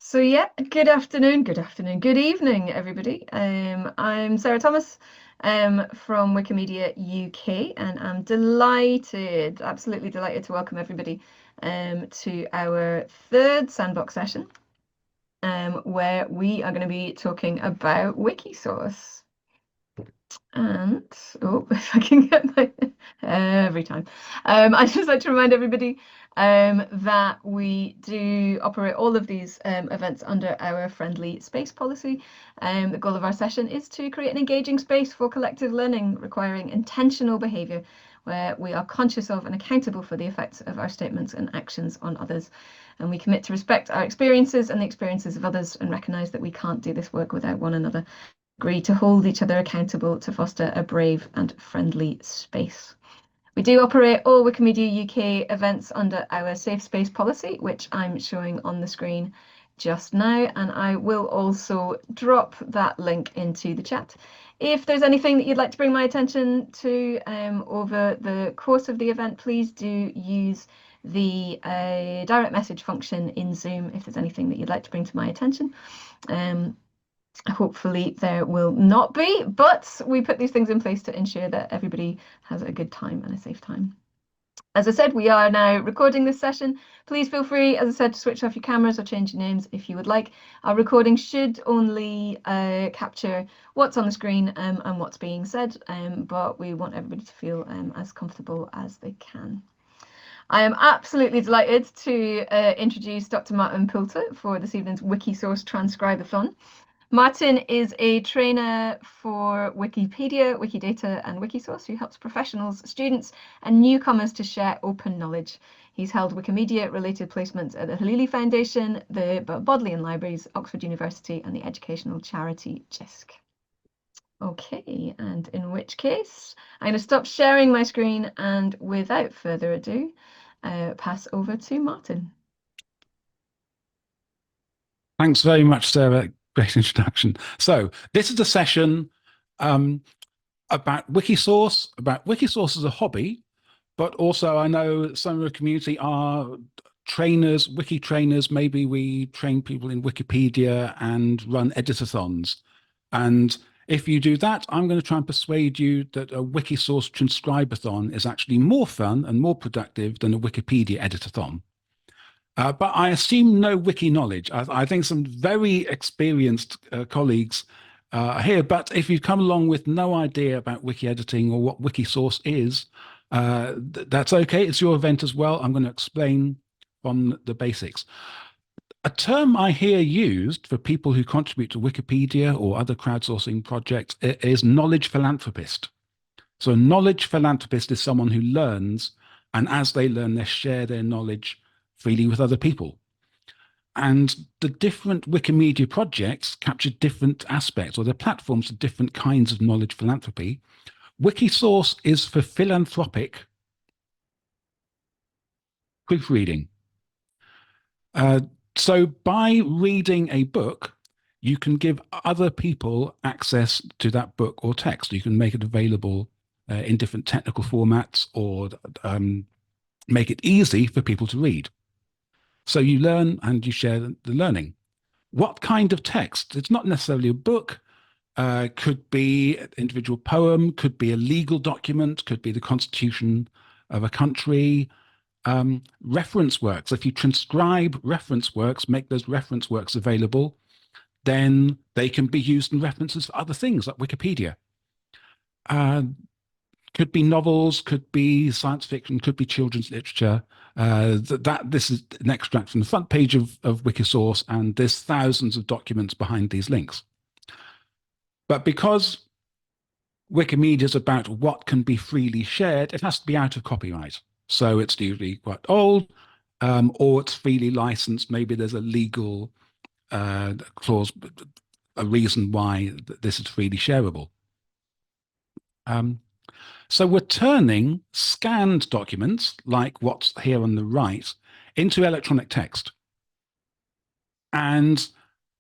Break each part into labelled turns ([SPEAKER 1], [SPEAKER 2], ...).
[SPEAKER 1] So yeah, good evening, everybody. I'm Sarah Thomas from Wikimedia UK, and I'm delighted, absolutely delighted to welcome everybody to our third Sandbox session, where we are going to be talking about Wikisource. And if I can get my every time. I'd just like to remind everybody that we do operate all of these events under our friendly space policy. The goal of our session is to create an engaging space for collective learning, requiring intentional behaviour where we are conscious of and accountable for the effects of our statements and actions on others. And we commit to respect our experiences and the experiences of others and recognise that we can't do this work without one another. Agree to hold each other accountable to foster a brave and friendly space. We do operate all Wikimedia UK events under our safe space policy, which I'm showing on the screen just now, and I will also drop that link into the chat. If there's anything that you'd like to bring my attention to over the course of the event, please do use the direct message function in Zoom if there's anything that you'd like to bring to my attention. Hopefully there will not be, but we put these things in place to ensure that everybody has a good time and a safe time. As I said, we are now recording this session. Please feel free, as I said, to switch off your cameras or change your names if you would like. Our recording should only capture what's on the screen and what's being said, but we want everybody to feel as comfortable as they can. I am absolutely delighted to introduce Dr. Martin Poulter for this evening's Wikisource Transcribe-a-thon. Martin is a trainer for Wikipedia, Wikidata, and Wikisource who helps professionals, students, and newcomers to share open knowledge. He's held Wikimedia-related placements at the Halili Foundation, the Bodleian Libraries, Oxford University, and the educational charity JISC. Okay, and in which case, I'm going to stop sharing my screen and without further ado, pass over to Martin.
[SPEAKER 2] Thanks very much, Sarah. Great introduction. So this is a session about Wikisource as a hobby, but also I know some of the community are trainers, wiki trainers. Maybe we train people in Wikipedia and run editathons. And if you do that, I'm going to try and persuade you that a Wikisource Transcribe-a-thon is actually more fun and more productive than a Wikipedia editathon. But I assume no wiki knowledge. I think some very experienced colleagues are here, but if you come along with no idea about wiki editing or what Wikisource is, that's okay. It's your event as well. I'm going to explain from the basics. A term I hear used for people who contribute to Wikipedia or other crowdsourcing projects is knowledge philanthropist. So a knowledge philanthropist is someone who learns, and as they learn, they share their knowledge freely with other people. And the different Wikimedia projects capture different aspects, or they're platforms for different kinds of knowledge philanthropy. Wikisource is for philanthropic proofreading. So by reading a book, you can give other people access to that book or text. You can make it available in different technical formats, or make it easy for people to read. So you learn and you share the learning. What kind of text? It's not necessarily a book. Could be an individual poem, could be a legal document, could be the constitution of a country. Reference works. If you transcribe reference works, make those reference works available, then they can be used in references for other things like Wikipedia. Could be novels, could be science fiction, could be children's literature. This is an extract from the front page of Wikisource, and there's thousands of documents behind these links. But because Wikimedia is about what can be freely shared, it has to be out of copyright. So it's usually quite old, or it's freely licensed. Maybe there's a legal clause, a reason why this is freely shareable. So we're turning scanned documents, like what's here on the right, into electronic text. And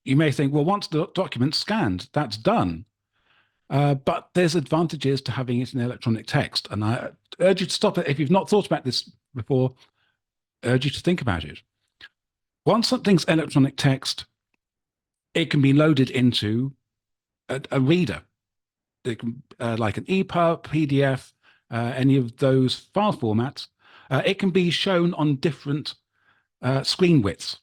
[SPEAKER 2] you may think, well, once the document's scanned, that's done. But there's advantages to having it in electronic text. And I urge you to stop it. If you've not thought about this before, I urge you to think about it. Once something's electronic text, it can be loaded into a reader. It can, like an EPUB, PDF, any of those file formats. It can be shown on different screen widths.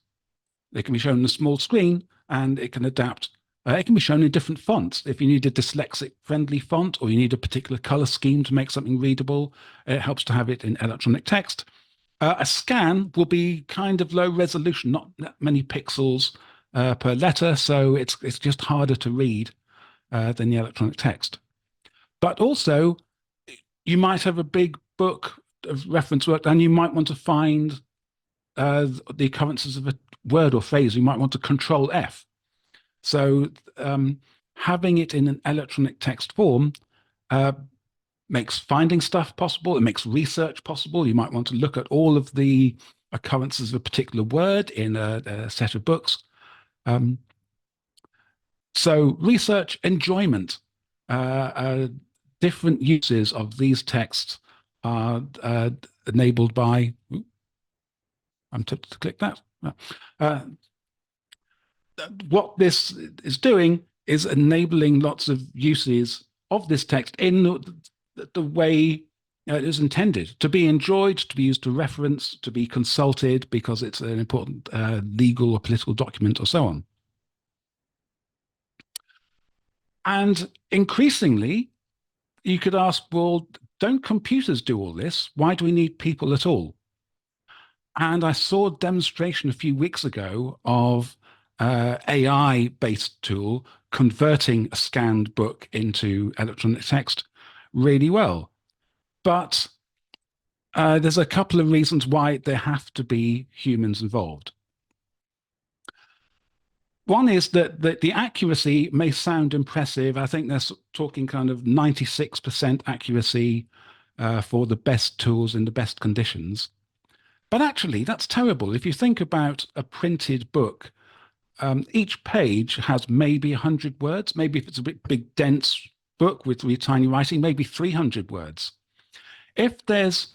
[SPEAKER 2] It can be shown on a small screen, and it can adapt. It can be shown in different fonts. If you need a dyslexic-friendly font, or you need a particular color scheme to make something readable, it helps to have it in electronic text. A scan will be kind of low resolution, not that many pixels per letter, so it's just harder to read than the electronic text. But also, you might have a big book of reference work, and you might want to find the occurrences of a word or phrase. You might want to Control F. So having it in an electronic text form makes finding stuff possible. It makes research possible. You might want to look at all of the occurrences of a particular word in a set of books. So research enjoyment, different uses of these texts are enabled by, I'm tempted to click that. What this is doing is enabling lots of uses of this text in the way it is intended to be enjoyed, to be used to reference, to be consulted because it's an important legal or political document or so on. And increasingly, you could ask, well, don't computers do all this? Why do we need people at all? And I saw a demonstration a few weeks ago of AI-based tool converting a scanned book into electronic text really well. But there's a couple of reasons why there have to be humans involved. One is that the accuracy may sound impressive. I think they're talking kind of 96% accuracy for the best tools in the best conditions. But actually, that's terrible. If you think about a printed book, each page has maybe 100 words. Maybe if it's a big, dense book with really tiny writing, maybe 300 words. If there's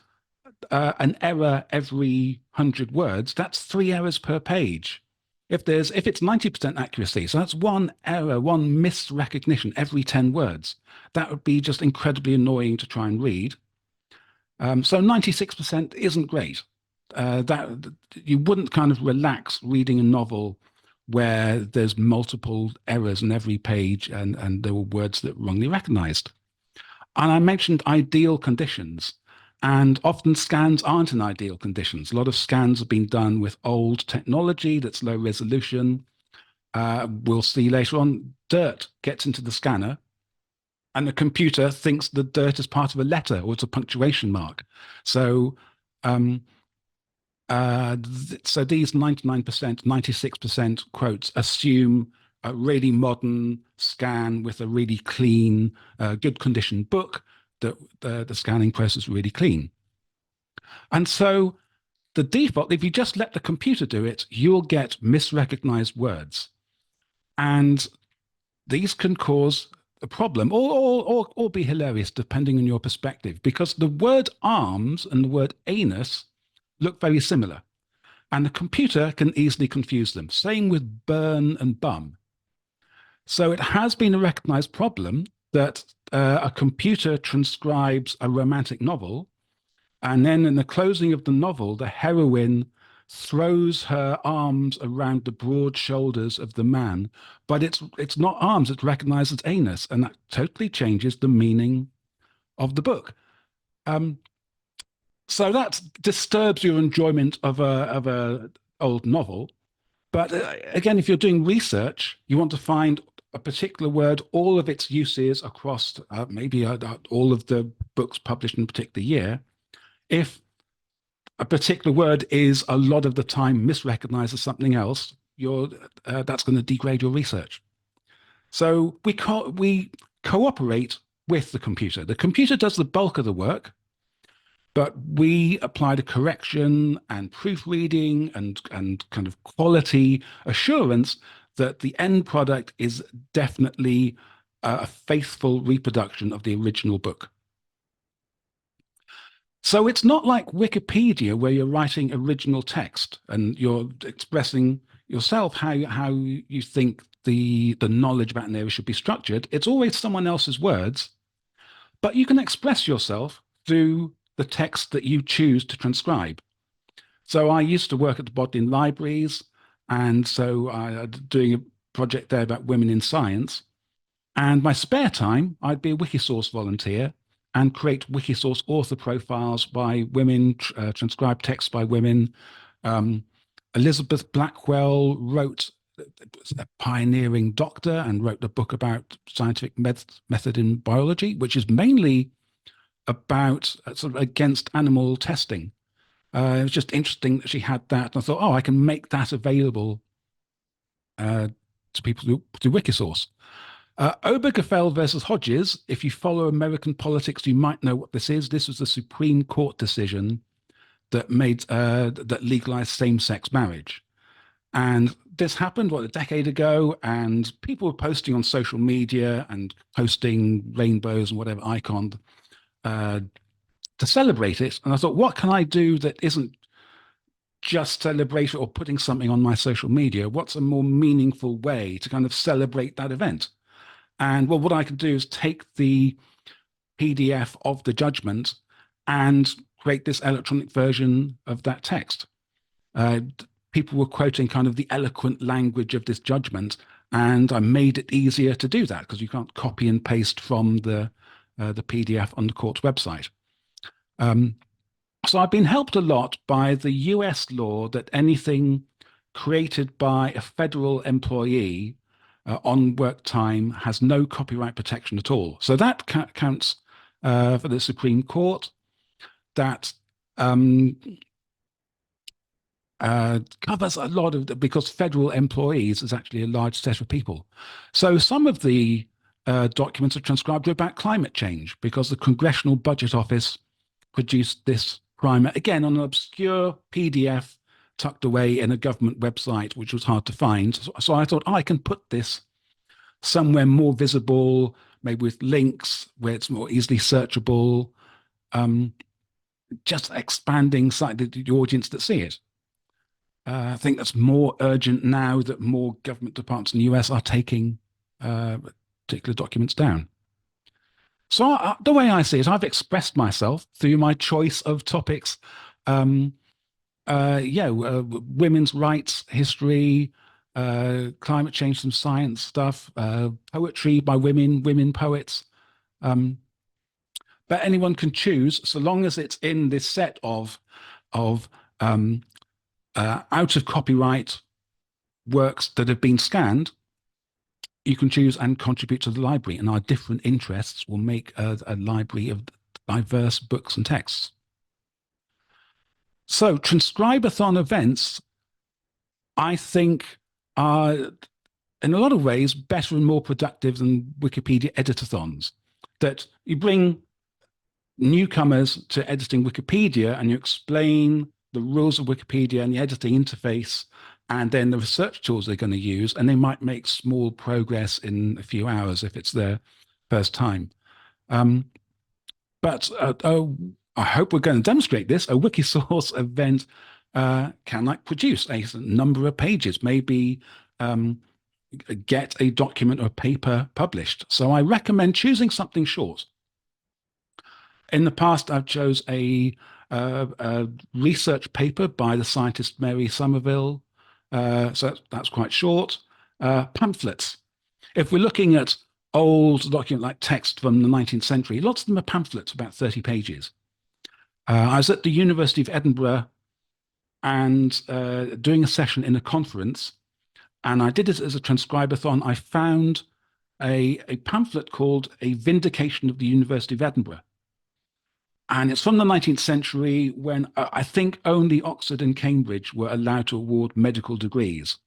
[SPEAKER 2] an error every 100 words, that's 3 errors per page. If it's 90% accuracy, so that's one error, one misrecognition every 10 words, that would be just incredibly annoying to try and read. So 96% isn't great. That you wouldn't kind of relax reading a novel where there's multiple errors in every page and there were words that were wrongly recognized. And I mentioned ideal conditions. And often scans aren't in ideal conditions. A lot of scans have been done with old technology that's low resolution. We'll see later on, dirt gets into the scanner and the computer thinks the dirt is part of a letter or it's a punctuation mark. So, so these 99%, 96% quotes assume a really modern scan with a really clean, good condition book, that the scanning process is really clean. And so the default, if you just let the computer do it, you'll get misrecognized words. And these can cause a problem or be hilarious depending on your perspective, because the word arms and the word anus look very similar. And the computer can easily confuse them. Same with burn and bum. So it has been a recognized problem that a computer transcribes a romantic novel, and then in the closing of the novel, the heroine throws her arms around the broad shoulders of the man, but it's not arms, it's recognized as anus, and that totally changes the meaning of the book. So that disturbs your enjoyment of a old novel. But again, if you're doing research, you want to find a particular word, all of its uses across maybe all of the books published in a particular year. If a particular word is a lot of the time misrecognized as something else, that's going to degrade your research. So we cooperate with the computer. The computer does the bulk of the work, but we apply the correction and proofreading and kind of quality assurance that the end product is definitely a faithful reproduction of the original book. So it's not like Wikipedia where you're writing original text and you're expressing yourself how you think the knowledge about an area should be structured, it's always someone else's words, but you can express yourself through the text that you choose to transcribe. So I used to work at the Bodleian Libraries, and so I was doing a project there about women in science. And my spare time, I'd be a Wikisource volunteer and create Wikisource author profiles by women, transcribe text by women. Elizabeth Blackwell wrote, was a pioneering doctor, and wrote a book about scientific method in biology, which is mainly about sort of against animal testing. It was just interesting that she had that. And I thought, oh, I can make that available to people through Wikisource. Obergefell versus Hodges. If you follow American politics, you might know what this is. This was the Supreme Court decision that made that legalized same-sex marriage. And this happened, a decade ago, and people were posting on social media and posting rainbows and whatever icon to celebrate it. And I thought, what can I do that isn't just celebrate it or putting something on my social media? What's a more meaningful way to kind of celebrate that event? And well, what I can do is take the PDF of the judgment and create this electronic version of that text. People were quoting kind of the eloquent language of this judgment, and I made it easier to do that because you can't copy and paste from the PDF on the court's website. So I've been helped a lot by the US law that anything created by a federal employee on work time has no copyright protection at all. So that counts for the Supreme Court. That covers a lot of, because federal employees is actually a large set of people. So some of the documents are transcribed about climate change because the Congressional Budget Office produced this primer, again, on an obscure PDF tucked away in a government website, which was hard to find. So I thought, oh, I can put this somewhere more visible, maybe with links where it's more easily searchable, just expanding slightly the audience that see it. I think that's more urgent now that more government departments in the US are taking particular documents down. So the way I see it, I've expressed myself through my choice of topics. Women's rights, history, climate change, some science stuff, poetry by women poets. But anyone can choose, so long as it's in this set of out of copyright works that have been scanned. You can choose and contribute to the library, and our different interests will make a library of diverse books and texts. So Transcribe-a-thon events, I think, are in a lot of ways better and more productive than Wikipedia editathons. That you bring newcomers to editing Wikipedia and you explain the rules of Wikipedia and the editing interface, and then the research tools they're going to use, and they might make small progress in a few hours if it's their first time. But I hope we're going to demonstrate this. A Wikisource event can produce a number of pages, maybe get a document or paper published. So I recommend choosing something short. In the past, I've chose a research paper by the scientist Mary Somerville. So that's quite short. Pamphlets. If we're looking at old document like text from the 19th century, lots of them are pamphlets, about 30 pages. I was at the University of Edinburgh and doing a session in a conference, and I did it as a transcribe-a-thon. I found a pamphlet called A Vindication of the University of Edinburgh. And it's from the 19th century when I think only Oxford and Cambridge were allowed to award medical degrees.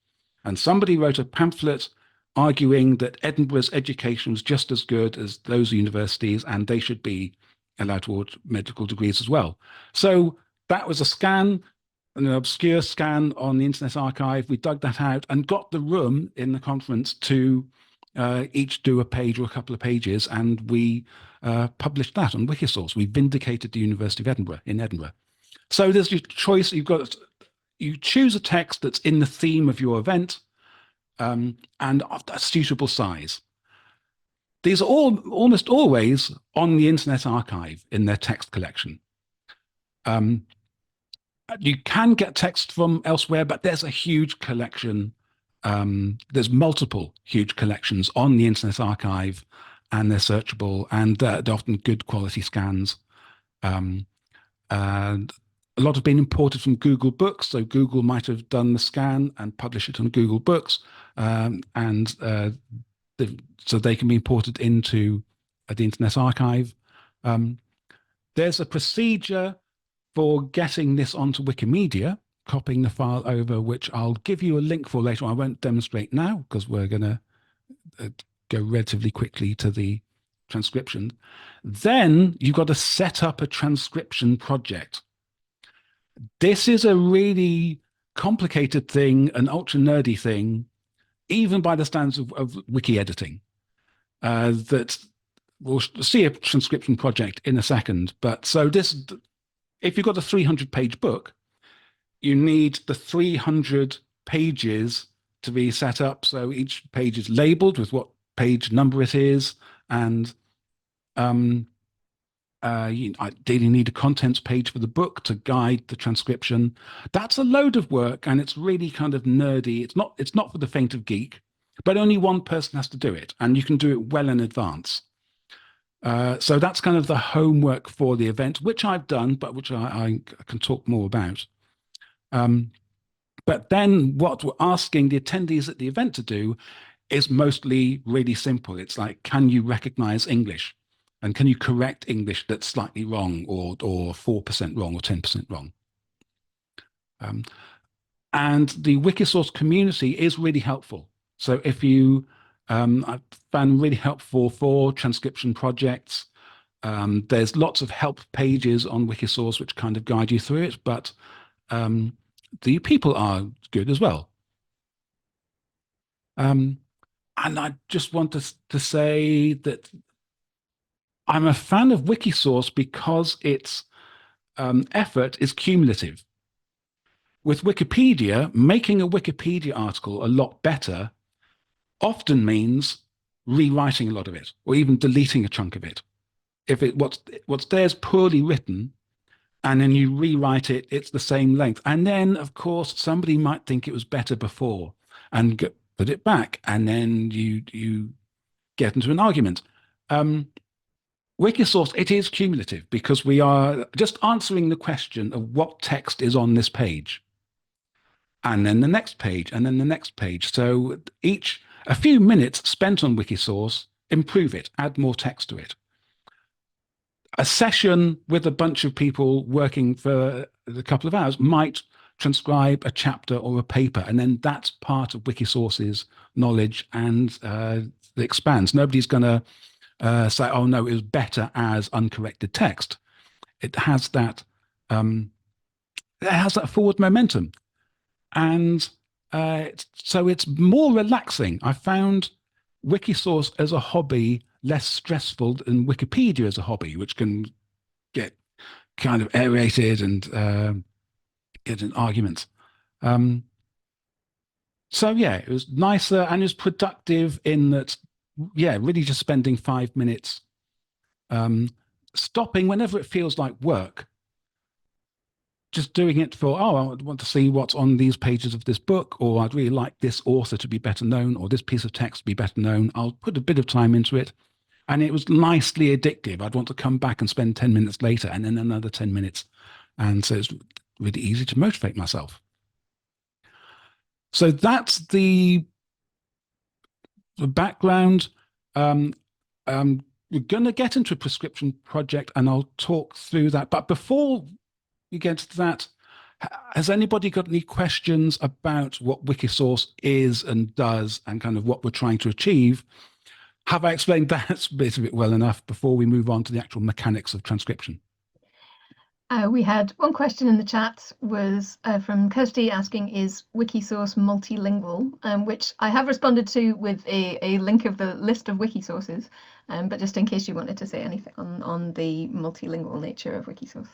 [SPEAKER 2] And somebody wrote a pamphlet arguing that Edinburgh's education was just as good as those universities and they should be allowed to award medical degrees as well. So that was a scan, an obscure scan on the Internet Archive. We dug that out and got the room in the conference to each do a page or a couple of pages, and we published that on Wikisource. We vindicated the University of Edinburgh in Edinburgh. So there's your choice. You choose a text that's in the theme of your event. and of a suitable size. These are all almost always on the Internet Archive in their text collection. You can get text from elsewhere, but there's a huge collection. There's multiple huge collections on the Internet Archive, and they're searchable, and they're often good quality scans. And a lot have been imported from Google Books, so Google might have done the scan and publish it on Google Books, so they can be imported into the Internet Archive. There's a procedure for getting this onto Wikimedia, copying the file over, which I'll give you a link for later on. I won't demonstrate now because we're going to go relatively quickly to the transcription. Then you've got to set up a transcription project. This is a really complicated thing, an ultra nerdy thing, even by the standards of wiki editing. That we'll see a transcription project in a second. But so this, if you've got a 300-page book, you need the 300 pages to be set up. So each page is labeled with what page number it is, and you ideally need a contents page for the book to guide the transcription. That's a load of work, and it's really kind of nerdy. It's not for the faint of geek, but only one person has to do it, and you can do it well in advance. So that's kind of the homework for the event, which I've done, but which I can talk more about. But then what we're asking the attendees at the event to do is mostly really simple. It's like, can you recognize English? And can you correct English that's slightly wrong, or 4% wrong, or 10% wrong? And the Wikisource community is really helpful. So if you, I've found really helpful for transcription projects. There's lots of help pages on Wikisource which kind of guide you through it, but the people are good as well. And I just want to say that I'm a fan of Wikisource because its effort is cumulative. With Wikipedia, making a Wikipedia article a lot better often means rewriting a lot of it, or even deleting a chunk of it. If what's there is poorly written, and then you rewrite it, it's the same length. And then, of course, somebody might think it was better before and put it back, and then you get into an argument. Wikisource, it is cumulative because we are just answering the question of what text is on this page, and then the next page, and then the next page. So a few minutes spent on Wikisource, improve it, add more text to it. A session with a bunch of people working for a couple of hours might transcribe a chapter or a paper, and then that's part of Wikisource's knowledge, and it expands. Nobody's going to say, oh no, it was better as uncorrected text. It has that forward momentum, and so it's more relaxing. I found Wikisource as a hobby less stressful than Wikipedia as a hobby, which can get kind of aerated and get in arguments. So yeah, it was nicer and it was productive in that, yeah, really just spending 5 minutes, stopping whenever it feels like work, just doing it for, oh, I want to see what's on these pages of this book, or I'd really like this author to be better known, or this piece of text to be better known. I'll put a bit of time into it. And it was nicely addictive. I'd want to come back and spend 10 minutes later, and then another 10 minutes. And so it's really easy to motivate myself. So that's the background. We're going to get into a prescription project, and I'll talk through that. But before we get to that, has anybody got any questions about what Wikisource is and does, and kind of what we're trying to achieve? Have I explained that bit of it well enough before we move on to the actual mechanics of transcription?
[SPEAKER 1] We had one question in the chat, was from Kirsty asking, is Wikisource multilingual? Which I have responded to with a link of the list of Wikisources, but just in case you wanted to say anything on the multilingual nature of Wikisource.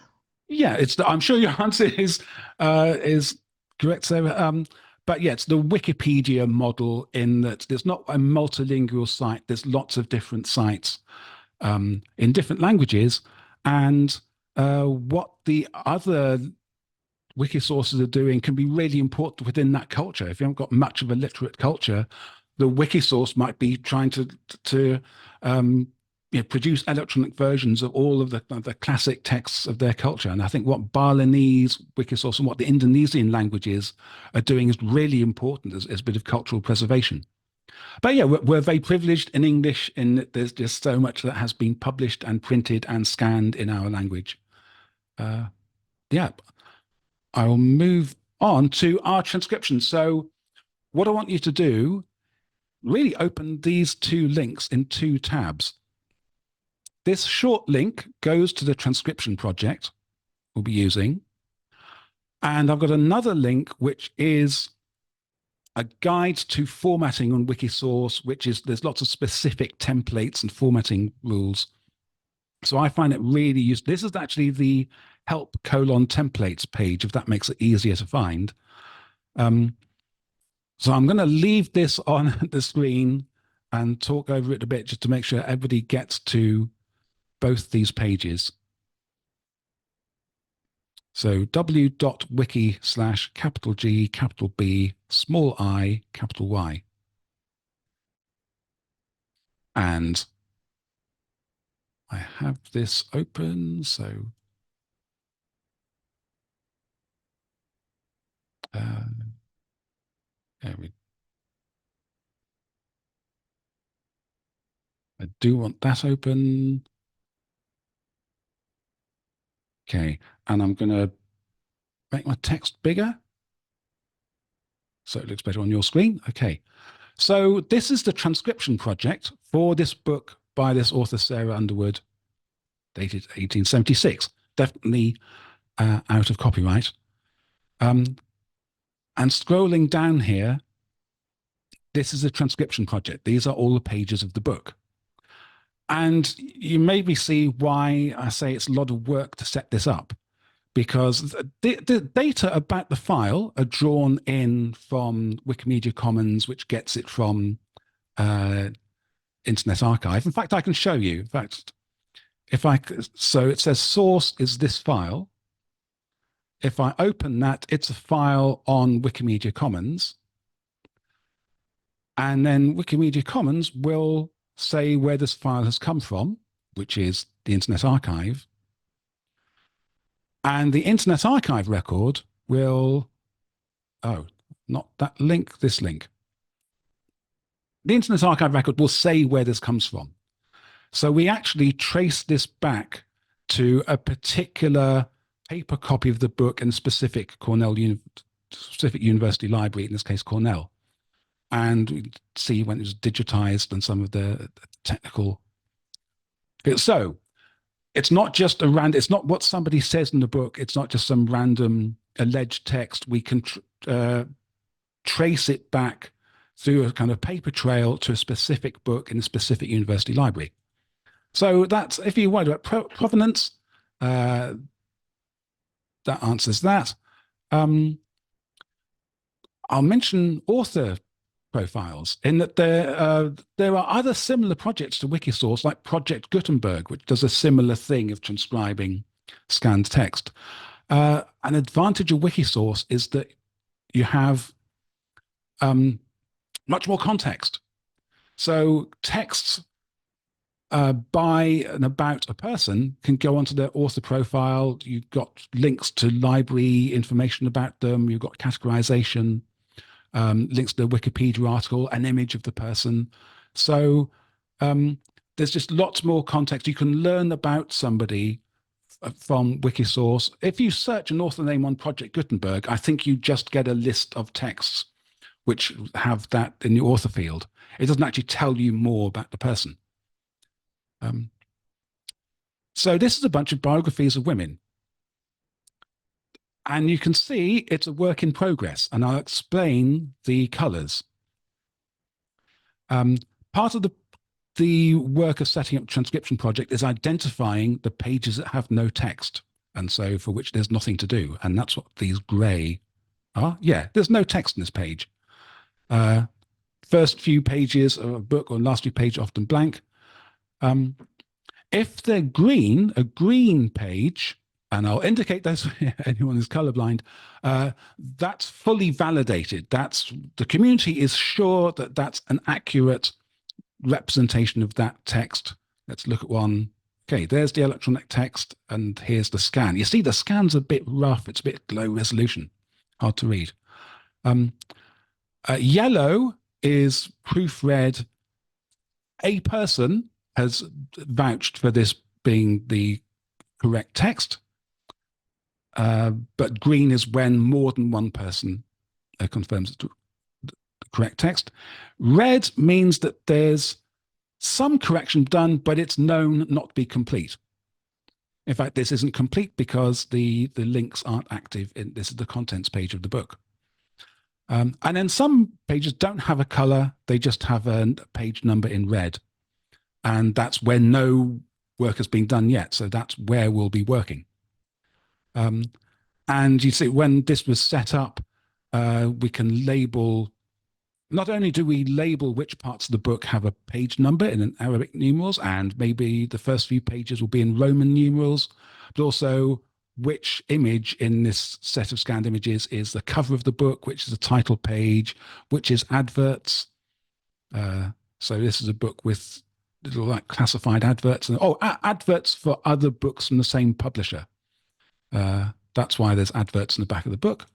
[SPEAKER 2] Yeah, I'm sure your answer is correct, Sarah. but yeah, it's the Wikipedia model in that there's not a multilingual site. There's lots of different sites in different languages, and what the other wiki sources are doing can be really important within that culture. If you haven't got much of a literate culture, the wiki source might be trying to produce electronic versions of all of the classic texts of their culture. And I think what Balinese wiki source and what the Indonesian languages are doing is really important as a bit of cultural preservation. But yeah, we're very privileged in English in that there's just so much that has been published and printed and scanned in our language. Yeah, I'll move on to our transcription. So what I want you to do, really open these two links in two tabs. This short link goes to the transcription project we'll be using. And I've got another link, which is a guide to formatting on Wikisource, which is, there's lots of specific templates and formatting rules. So I find it really useful. This is actually the help:templates page, if that makes it easier to find. So I'm going to leave this on the screen and talk over it a bit just to make sure everybody gets to both these pages. So w.wiki/G, B, Y. And I have this open, so I do want that open. Okay, and I'm going to make my text bigger so it looks better on your screen. Okay, so this is the transcription project for this book by this author, Sarah Underwood, dated 1876, definitely out of copyright. And scrolling down here, this is a transcription project. These are all the pages of the book. And you maybe see why I say it's a lot of work to set this up, because the data about the file are drawn in from Wikimedia Commons, which gets it from Internet Archive. In fact, I can show you. In fact, so it says source is this file. If I open that, it's a file on Wikimedia Commons. And then Wikimedia Commons will say where this file has come from, which is the Internet Archive. And the Internet Archive record will, not that link, this link. The Internet Archive record will say where this comes from. So we actually trace this back to a particular paper copy of the book in a specific specific university library, in this case Cornell. And we see when it was digitized and some of the technical. So it's not just it's not what somebody says in the book. It's not just some random alleged text. We can trace it back through a kind of paper trail to a specific book in a specific university library. So that's, if you wonder about provenance, that answers that. I'll mention author profiles in that there are other similar projects to Wikisource, like Project Gutenberg, which does a similar thing of transcribing scanned text. An advantage of Wikisource is that you have much more context. So texts by and about a person can go onto their author profile. You've got links to library information about them. You've got categorization, links to the Wikipedia article, an image of the person. So there's just lots more context. You can learn about somebody from Wikisource. If you search an author name on Project Gutenberg, I think you just get a list of texts which have that in the author field. It doesn't actually tell you more about the person. So this is a bunch of biographies of women. And you can see it's a work in progress, and I'll explain the colors. Part of the work of setting up a transcription project is identifying the pages that have no text, and so for which there's nothing to do. And that's what these gray are. Yeah, there's no text in this page. First few pages of a book or last few pages often blank. If they're green, a green page, and I'll indicate this for anyone who's colorblind, that's fully validated. That's the community is sure that that's an accurate representation of that text. Let's look at one. Okay, there's the electronic text, and here's the scan. You see, the scan's a bit rough. It's a bit low resolution, hard to read. Yellow is proofread. A person has vouched for this being the correct text, but green is when more than one person confirms it's the correct text. Red means that there's some correction done, but it's known not to be complete. In fact, this isn't complete because the links aren't active. This is the contents page of the book. And then some pages don't have a color. They just have a page number in red. And that's where no work has been done yet. So that's where we'll be working. And you see, when this was set up, we can label, not only do we label which parts of the book have a page number in an Arabic numerals, and maybe the first few pages will be in Roman numerals, but also which image in this set of scanned images is the cover of the book, which is the title page, which is adverts. So this is a book with little like classified adverts, and adverts for other books from the same publisher. That's why there's adverts in the back of the book.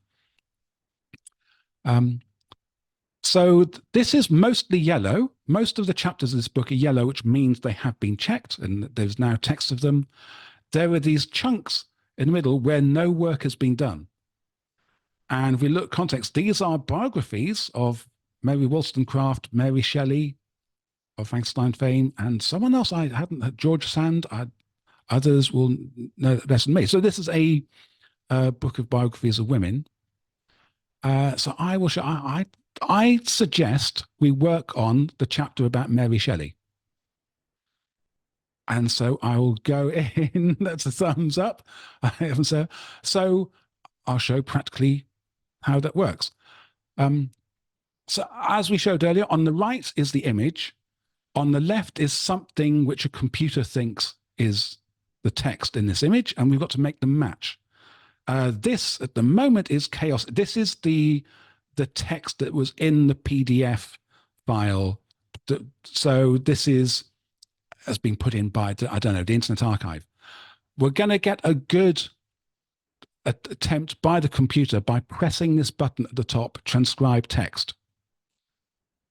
[SPEAKER 2] So this is mostly yellow. Most of the chapters of this book are yellow, which means they have been checked, and there's now text of them. There are these chunks in the middle where no work has been done. And if we look at context, these are biographies of Mary Wollstonecraft, Mary Shelley, of Frankenstein fame, and someone else I hadn't heard, George Sand. Others will know less than me. So this is a book of biographies of women. So I will show. I suggest we work on the chapter about Mary Shelley. And so I will go in. That's a thumbs up. So I'll show practically how that works. So as we showed earlier, on the right is the image. On the left is something which a computer thinks is the text in this image, and we've got to make them match. This, at the moment, is chaos. This is the text that was in the PDF file. So this has been put in by, I don't know, the Internet Archive. We're going to get a good attempt by the computer by pressing this button at the top, transcribe text.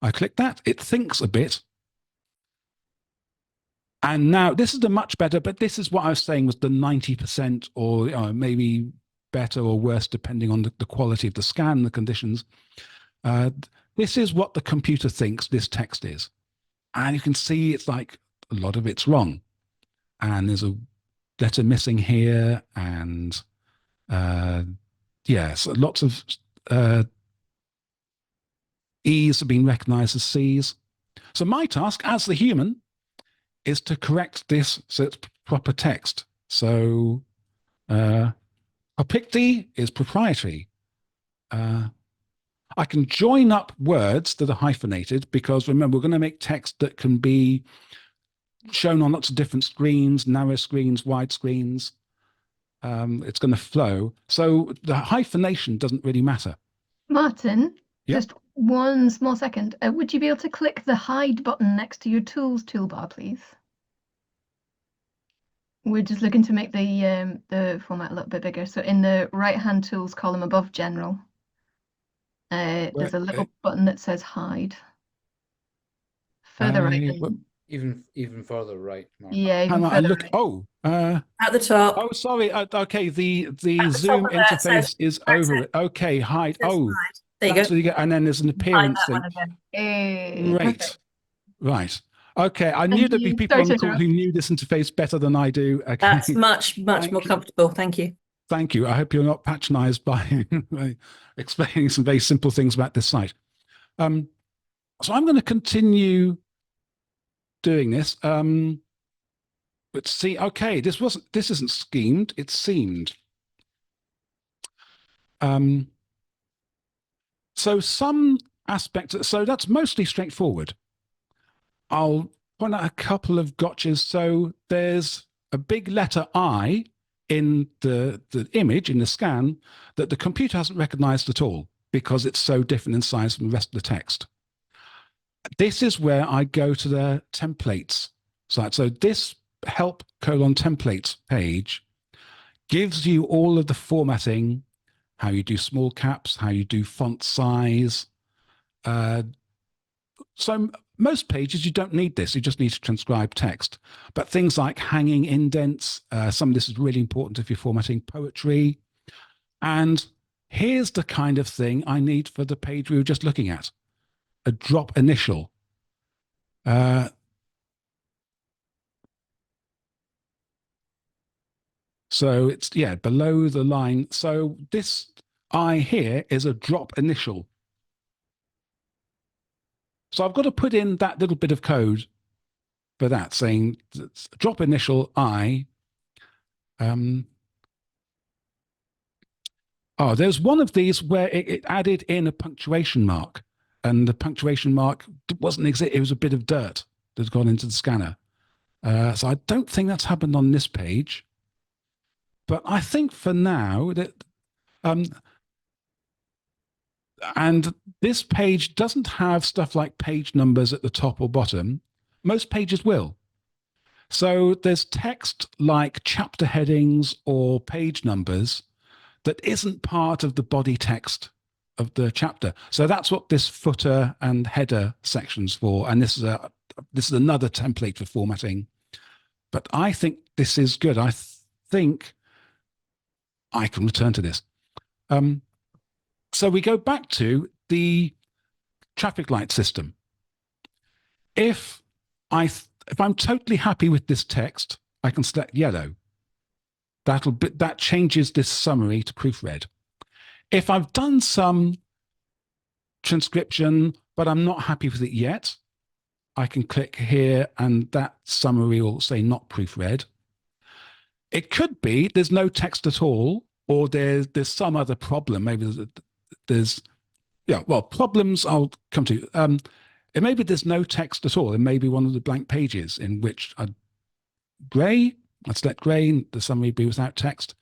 [SPEAKER 2] I click that. It thinks a bit. And now this is the much better, but this is what I was saying was the 90% or maybe better or worse, depending on the quality of the scan, the conditions. This is what the computer thinks this text is. And you can see it's like a lot of it's wrong. And there's a letter missing here. And yes, lots of E's have been recognized as C's. So my task as the human is to correct this so it's proper text. So Opicti is proprietary. I can join up words that are hyphenated because remember, we're going to make text that can be shown on lots of different screens, narrow screens, wide screens. It's going to flow. So the hyphenation doesn't really matter.
[SPEAKER 1] Martin,
[SPEAKER 2] Yep.
[SPEAKER 1] just one small second. Would you be able to click the hide button next to your tools toolbar, please? We're just looking to make the format a little bit bigger. So in the right-hand tools column above general, there's a little button that says hide. Further right.
[SPEAKER 3] Even further right, Mark.
[SPEAKER 1] Yeah, even further right.
[SPEAKER 4] At the top.
[SPEAKER 2] Oh, sorry. Okay, the Zoom interface is over it. Okay, hide. Oh,
[SPEAKER 4] there you go.
[SPEAKER 2] And then there's an appearance thing.
[SPEAKER 1] Hey,
[SPEAKER 2] Great.
[SPEAKER 1] perfect.
[SPEAKER 2] Right. Okay, I knew there'd be people on the call who knew this interface better than I do. Okay.
[SPEAKER 4] That's much more comfortable. Thank you.
[SPEAKER 2] Thank you. I hope you're not patronized by explaining some very simple things about this site. So I'm going to continue doing this. Let's see. Okay, this isn't schemed. It's seamed. So some aspects, so that's mostly straightforward. I'll point out a couple of gotchas. So there's a big letter I in the image, in the scan, that the computer hasn't recognized at all because it's so different in size from the rest of the text. This is where I go to the templates site. So this help : templates page gives you all of the formatting, how you do small caps, how you do font size. So most pages, you don't need this. You just need to transcribe text. But things like hanging indents, some of this is really important if you're formatting poetry. And here's the kind of thing I need for the page we were just looking at, a drop initial. So it's, yeah, below the line. So this I here is a drop initial. So I've got to put in that little bit of code for that, saying drop initial I. Oh, there's one of these where it added in a punctuation mark, and the punctuation mark wasn't exist. It was a bit of dirt that had gone into the scanner. So I don't think that's happened on this page. But I think for now that, and this page doesn't have stuff like page numbers at the top or bottom. Most pages will. So there's text like chapter headings or page numbers that isn't part of the body text of the chapter. So that's what this footer and header section's for. And this is another template for formatting. But I think this is good. I think I can return to this. So we go back to the traffic light system. If I'm totally happy with this text, I can select yellow. That changes this summary to proofread. If I've done some transcription, but I'm not happy with it yet, I can click here and that summary will say not proofread. It could be there's no text at all, or there's some other problem. Maybe there's yeah, well, problems I'll come to. It maybe there's no text at all. It may be one of the blank pages in which I'd select grey, the summary be without text.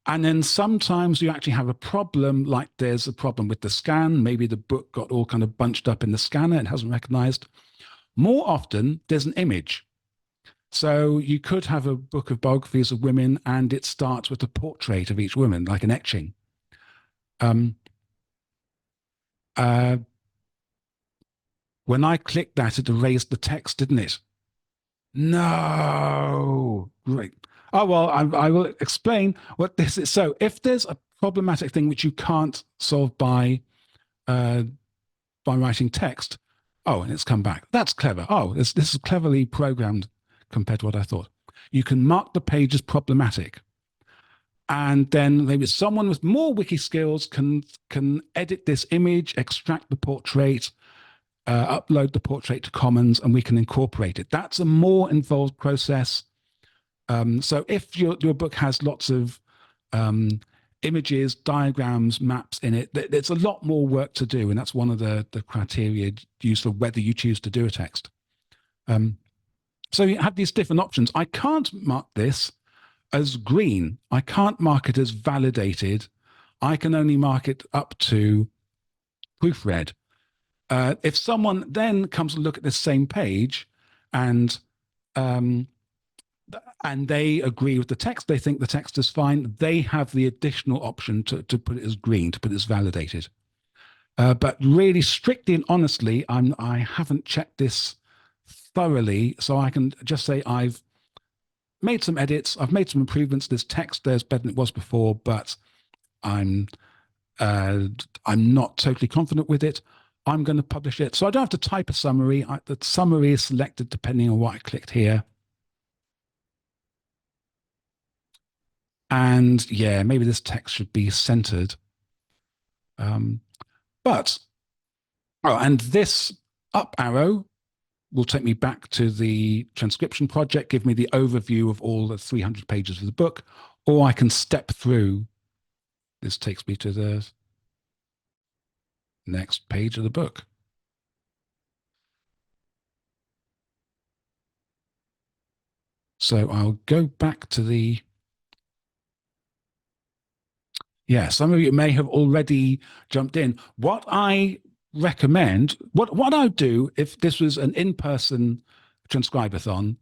[SPEAKER 2] And then sometimes you actually have a problem, like there's a problem with the scan. Maybe the book got all kind of bunched up in the scanner and hasn't recognized. More often, there's an image. So you could have a book of biographies of women and it starts with a portrait of each woman, like an etching. When I clicked that, it erased the text, didn't it? No, great. Oh, well, I will explain what this is. So if there's a problematic thing which you can't solve by writing text, oh, and it's come back. That's clever. Oh, this is cleverly programmed compared to what I thought. You can mark the page as problematic. And then maybe someone with more wiki skills can edit this image, extract the portrait, upload the portrait to Commons, and we can incorporate it. That's a more involved process. So if your book has lots of images, diagrams, maps in it, there's a lot more work to do, and that's one of the criteria used for whether you choose to do a text. So you have these different options. I can't mark this as green. I can't mark it as validated. I can only mark it up to proofread. If someone then comes and look at this same page and they agree with the text, they think the text is fine, they have the additional option to put it as green, to put it as validated. But really, strictly and honestly, I haven't checked this thoroughly, so I can just say I've made some edits, I've made some improvements. This text there's better than it was before, but I'm not totally confident with it. I'm going to publish it. So I don't have to type a summary. The summary is selected depending on what I clicked here. And yeah, maybe this text should be centered. And this up arrow will take me back to the transcription project, give me the overview of all the 300 pages of the book, or I can step through. This takes me to the next page of the book. So I'll go back to the, yeah, some of you may have already jumped in. What I recommend, what I would do if this was an in-person transcribe-a-thon,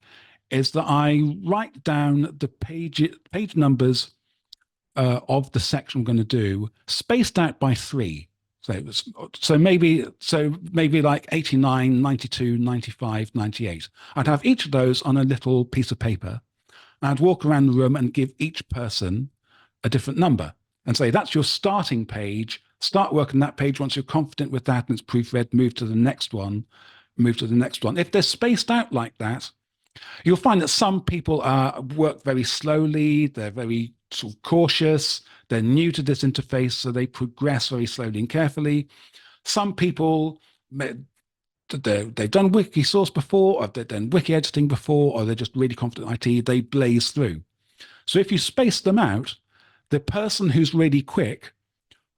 [SPEAKER 2] is that I write down the page numbers of the section I'm going to do, spaced out by 3. So maybe like 89, 92, 95, 98. I'd have each of those on a little piece of paper. I'd walk around the room and give each person a different number and say, that's your starting page. Start working that page. Once you're confident with that and it's proofread, move to the next one, move to the next one. If they're spaced out like that, you'll find that some people work very slowly. They're very sort of cautious. They're new to this interface, so they progress very slowly and carefully. Some people, they've done Wikisource before, or they've done wiki editing before, or they're just really confident in IT. They blaze through. So if you space them out, the person who's really quick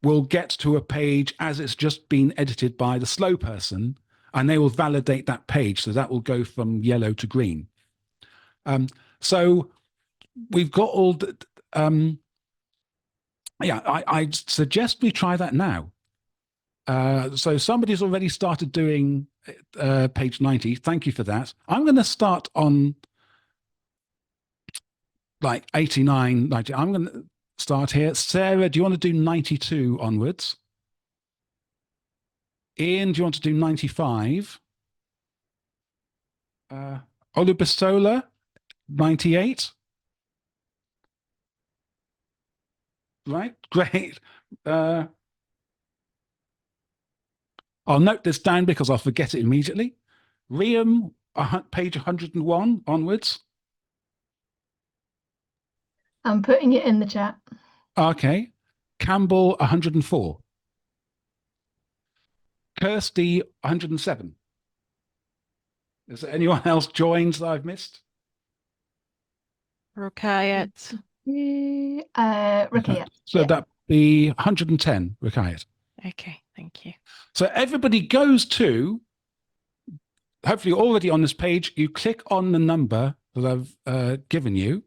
[SPEAKER 2] will get to a page as it's just been edited by the slow person, and they will validate that page. So that will go from yellow to green. So we've got all the, yeah, I suggest we try that now. So somebody's already started doing page 90. Thank you for that. I'm going to start on like 89, 90. I'm going to start here. Sarah, do you want to do 92 onwards? Ian, do you want to do 95? Olubisola, 98. Right, great. I'll note this down because I'll forget it immediately. Riam, page 101 onwards.
[SPEAKER 1] I'm putting it in the chat.
[SPEAKER 2] Okay. Campbell, 104. Kirsty, 107. Is there anyone else joined that I've missed?
[SPEAKER 5] Rukayat.
[SPEAKER 1] Rukia.
[SPEAKER 2] So that'd be 110, Rukayat.
[SPEAKER 5] Okay, thank you.
[SPEAKER 2] So everybody goes to, hopefully you're already on this page, you click on the number that I've given you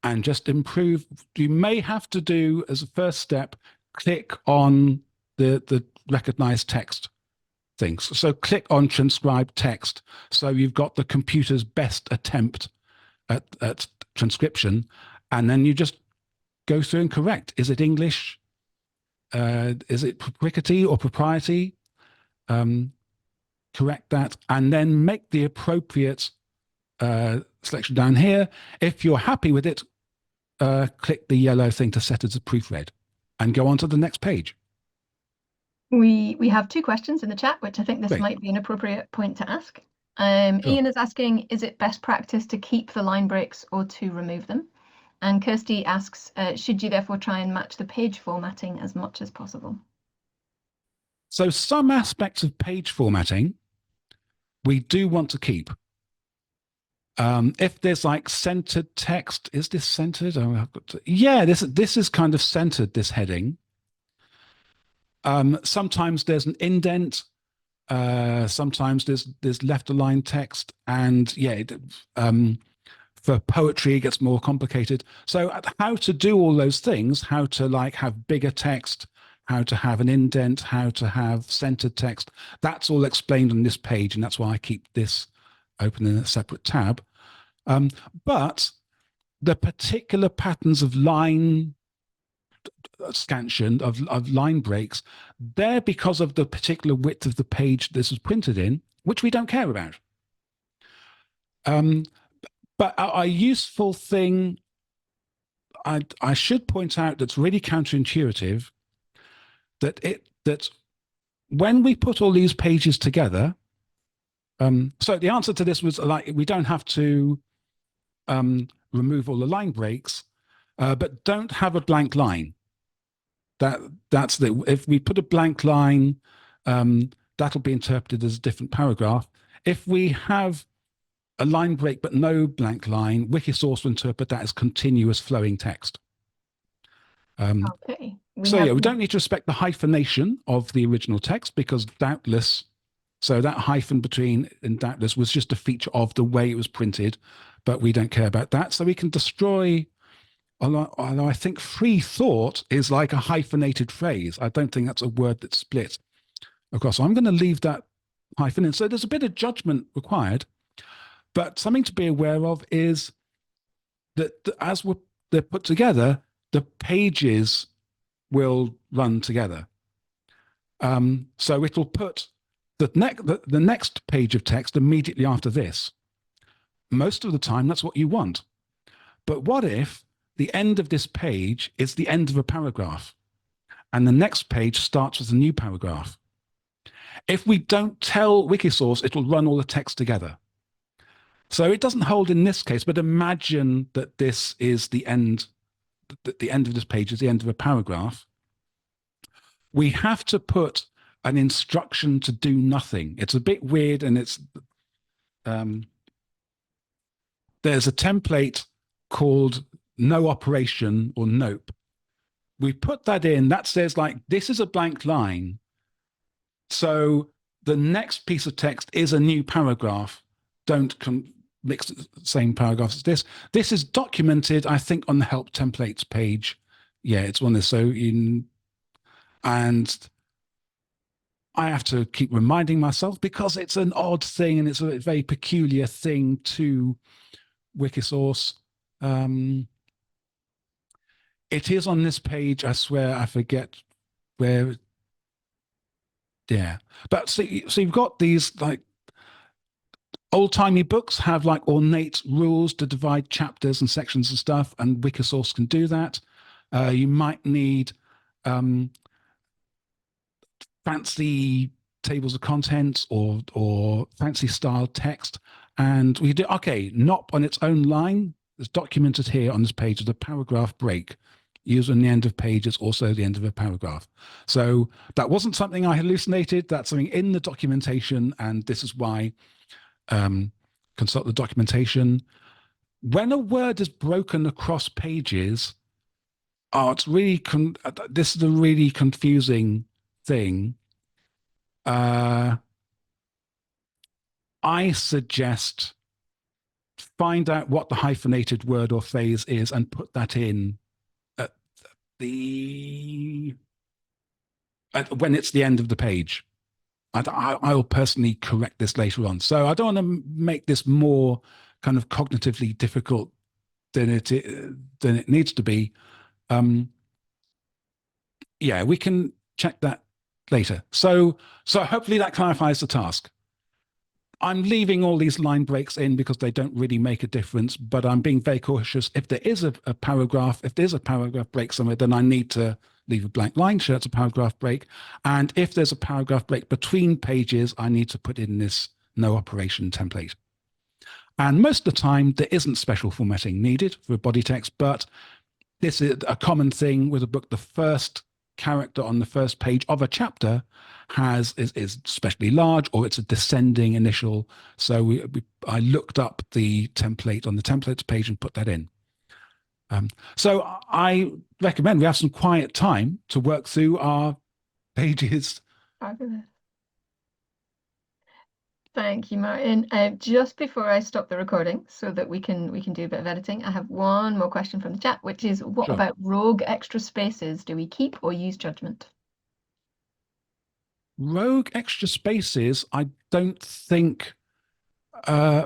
[SPEAKER 2] and just improve. You may have to do, as a first step, click on the recognized text things. So click on transcribe text. So you've got the computer's best attempt at transcription, and then you just go through and correct. Is it English? Is it propinquity or propriety? Correct that, and then make the appropriate selection down here. If you're happy with it, click the yellow thing to set as a proofread and go on to the next page.
[SPEAKER 1] We have 2 questions in the chat, which I think this
[SPEAKER 2] Great.
[SPEAKER 1] might be an appropriate point to ask.
[SPEAKER 2] Sure.
[SPEAKER 1] Ian is asking, is it best practice to keep the line breaks or to remove them? And Kirsty asks, should you therefore try and match the page formatting as much as possible?
[SPEAKER 2] So some aspects of page formatting we do want to keep. If there's like centered text, is this centered? Oh, I've got to, yeah, this is kind of centered, this heading. Sometimes there's an indent. Sometimes there's left aligned text, and yeah, for poetry it gets more complicated. So how to do all those things, how to like have bigger text, how to have an indent, how to have centered text, that's all explained on this page, and that's why I keep this open in a separate tab. But the particular patterns of line scansion, of line breaks, they're because of the particular width of the page this was printed in, which we don't care about. But a useful thing I should point out that's really counterintuitive, that when we put all these pages together, so the answer to this was like, we don't have to remove all the line breaks, but don't have a blank line. That's the, if we put a blank line, that'll be interpreted as a different paragraph. If we have a line break but no blank line, Wikisource will interpret that as continuous flowing text.
[SPEAKER 1] Okay,
[SPEAKER 2] we don't need to respect the hyphenation of the original text because doubtless, so that hyphen between and doubtless was just a feature of the way it was printed, but we don't care about that. So we can destroy, although I think free thought is like a hyphenated phrase. I don't think that's a word that's split across. So I'm going to leave that hyphen in. So there's a bit of judgment required, but something to be aware of is that as they're put together, the pages will run together. So it will put the next page of text immediately after this. Most of the time, that's what you want. But what if the end of this page is the end of a paragraph and the next page starts with a new paragraph? If we don't tell Wikisource, it will run all the text together. So it doesn't hold in this case, but imagine that this is the end of this page is the end of a paragraph. We have to put an instruction to do nothing. It's a bit weird, and it's there's a template called no operation or nope. We put that in, that says like, this is a blank line. So the next piece of text is a new paragraph. Don't mix the same paragraphs as this. This is documented, I think, on the help templates page. Yeah, it's one of this. So and I have to keep reminding myself because it's an odd thing and it's a very peculiar thing to Wikisource. It is on this page. I swear I forget where. Yeah, but so you've got these like old-timey books have like ornate rules to divide chapters and sections and stuff, and Wikisource can do that. You might need fancy tables of contents or fancy styled text, and we do NOP on its own line is documented here on this page as a paragraph break. Used on the end of page is also the end of a paragraph. So that wasn't something I hallucinated. That's something in the documentation, and this is why consult the documentation. When a word is broken across pages, it's really this is a really confusing thing. I suggest find out what the hyphenated word or phrase is and put that in when it's the end of the page. I'll personally correct this later on. So I don't want to make this more kind of cognitively difficult than it needs to be. Yeah, we can check that later. So hopefully that clarifies the task. I'm leaving all these line breaks in because they don't really make a difference, but I'm being very cautious. If there is a paragraph, if there's a paragraph break somewhere, then I need to leave a blank line, so it's a paragraph break. And if there's a paragraph break between pages, I need to put in this no operation template. And most of the time, there isn't special formatting needed for a body text, but this is a common thing with a book. The first character on the first page of a chapter is especially large, or it's a descending initial. So I looked up the template on the templates page and put that in. So I recommend we have some quiet time to work through our pages.
[SPEAKER 1] Fabulous. Thank you, Martin. Just before I stop the recording so that we can do a bit of editing, I have one more question from the chat, which is what
[SPEAKER 2] Sure.
[SPEAKER 1] about rogue extra spaces? Do we keep or use judgment?
[SPEAKER 2] Rogue extra spaces, I don't think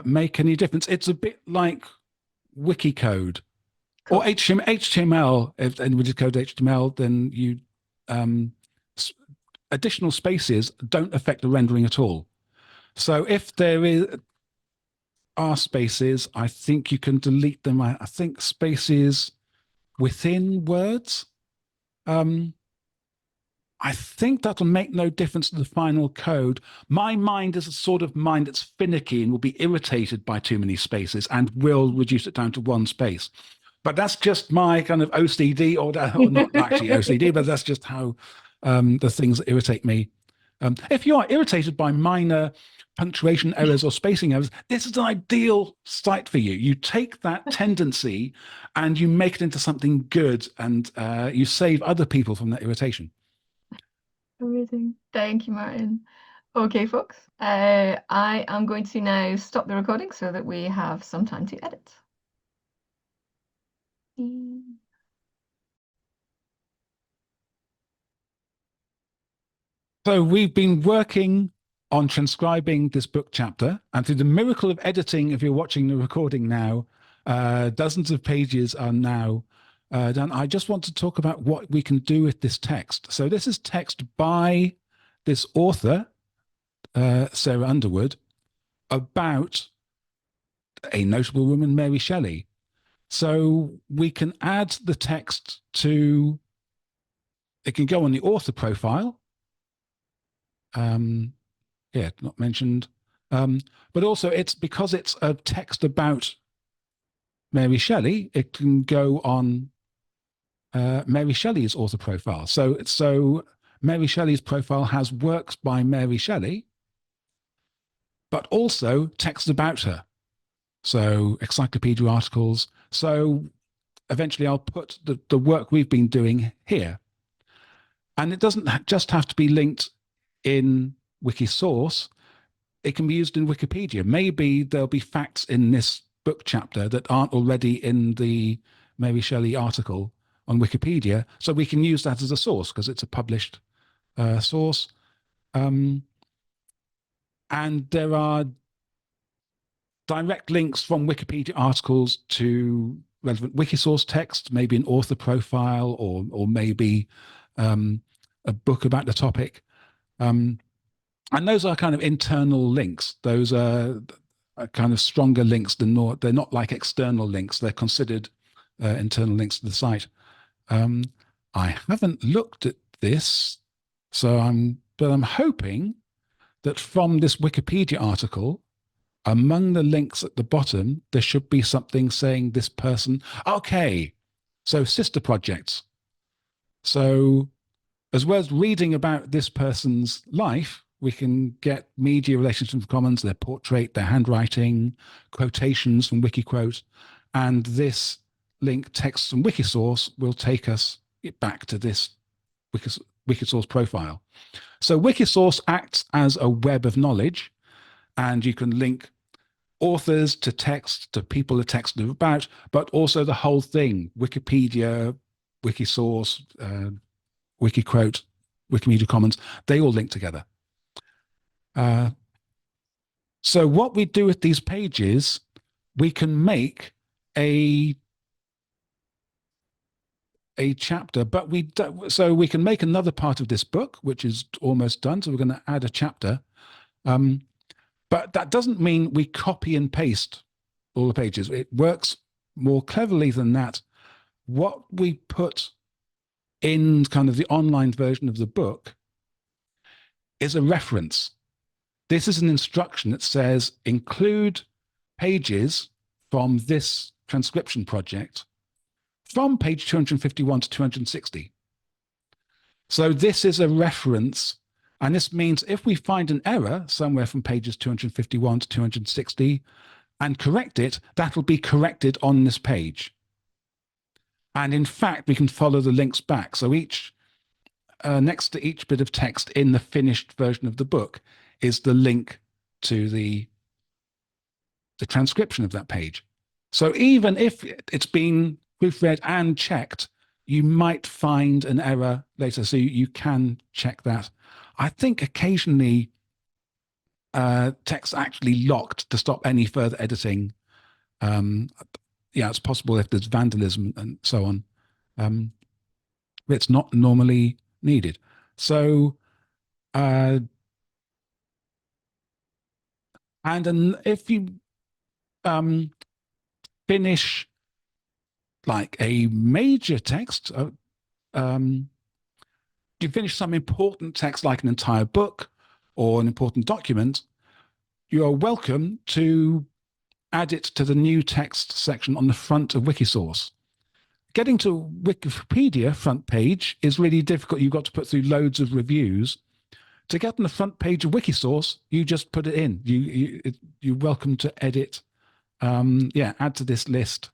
[SPEAKER 2] make any difference. It's a bit like wiki code.
[SPEAKER 1] Cool.
[SPEAKER 2] Or HTML. If anybody code HTML, then you additional spaces don't affect the rendering at all. So if there are spaces, I think you can delete them. I think spaces within words. I think that'll make no difference to the final code. My mind is a sort of mind that's finicky and will be irritated by too many spaces and will reduce it down to one space. But that's just my kind of OCD, or not actually OCD, but that's just how the things that irritate me If you are irritated by minor punctuation errors or spacing errors, this is an ideal site for you. You take that tendency and you make it into something good, and you save other people from that irritation.
[SPEAKER 1] Amazing. Thank you, Martin. Okay, folks, I am going to now stop the recording so that we have some time to edit.
[SPEAKER 2] So we've been working on transcribing this book chapter, and through the miracle of editing, if you're watching the recording now, dozens of pages are now done. I just want to talk about what we can do with this text. So this is text by this author, Sarah Underwood, about a notable woman, Mary Shelley. So we can add the text to, it can go on the author profile. Yeah, not mentioned. But also it's because it's a text about Mary Shelley, it can go on Mary Shelley's author profile. So Mary Shelley's profile has works by Mary Shelley, but also text about her. So encyclopedia articles. So eventually I'll put the work we've been doing here. And it doesn't just have to be linked in Wikisource. It can be used in Wikipedia. Maybe there'll be facts in this book chapter that aren't already in the Mary Shelley article on Wikipedia. So we can use that as a source because it's a published source. And there are direct links from Wikipedia articles to relevant Wikisource text, maybe an author profile, or maybe a book about the topic. And those are kind of internal links. Those are kind of stronger links than not. They're not like external links. They're considered internal links to the site. I haven't looked at this, but I'm hoping that from this Wikipedia article, among the links at the bottom, there should be something saying this person. Okay, so sister projects. So as well as reading about this person's life, we can get media relations from the commons, their portrait, their handwriting, quotations from Wikiquote, and this link, text from Wikisource, will take us back to this Wikisource profile. So Wikisource acts as a web of knowledge, and you can link authors to text, to people the text is about, but also the whole thing, Wikipedia, Wikisource, Wikiquote, Wikimedia Commons, they all link together. So what we do with these pages, we can make a chapter, but so we can make another part of this book, which is almost done. So we're going to add a chapter. But that doesn't mean we copy and paste all the pages. It works more cleverly than that. What we put in kind of the online version of the book is a reference. This is an instruction that says include pages from this transcription project from page 251 to 260. So this is a reference, and this means if we find an error somewhere from pages 251 to 260 and correct it, that will be corrected on this page. And in fact, we can follow the links back. So next to each bit of text in the finished version of the book is the link to the transcription of that page. So even if it's been proofread and checked, you might find an error later. So you can check that. I think occasionally text actually locked to stop any further editing. Yeah, it's possible if there's vandalism and so on. It's not normally needed. So, and then if you finish like a major text, you finish some important text like an entire book or an important document, you are welcome to add it to the new text section on the front of Wikisource. Getting to Wikipedia front page is really difficult. You've got to put through loads of reviews. to get on the front page of Wikisource, you just put it in. You're welcome to edit. Add to this list.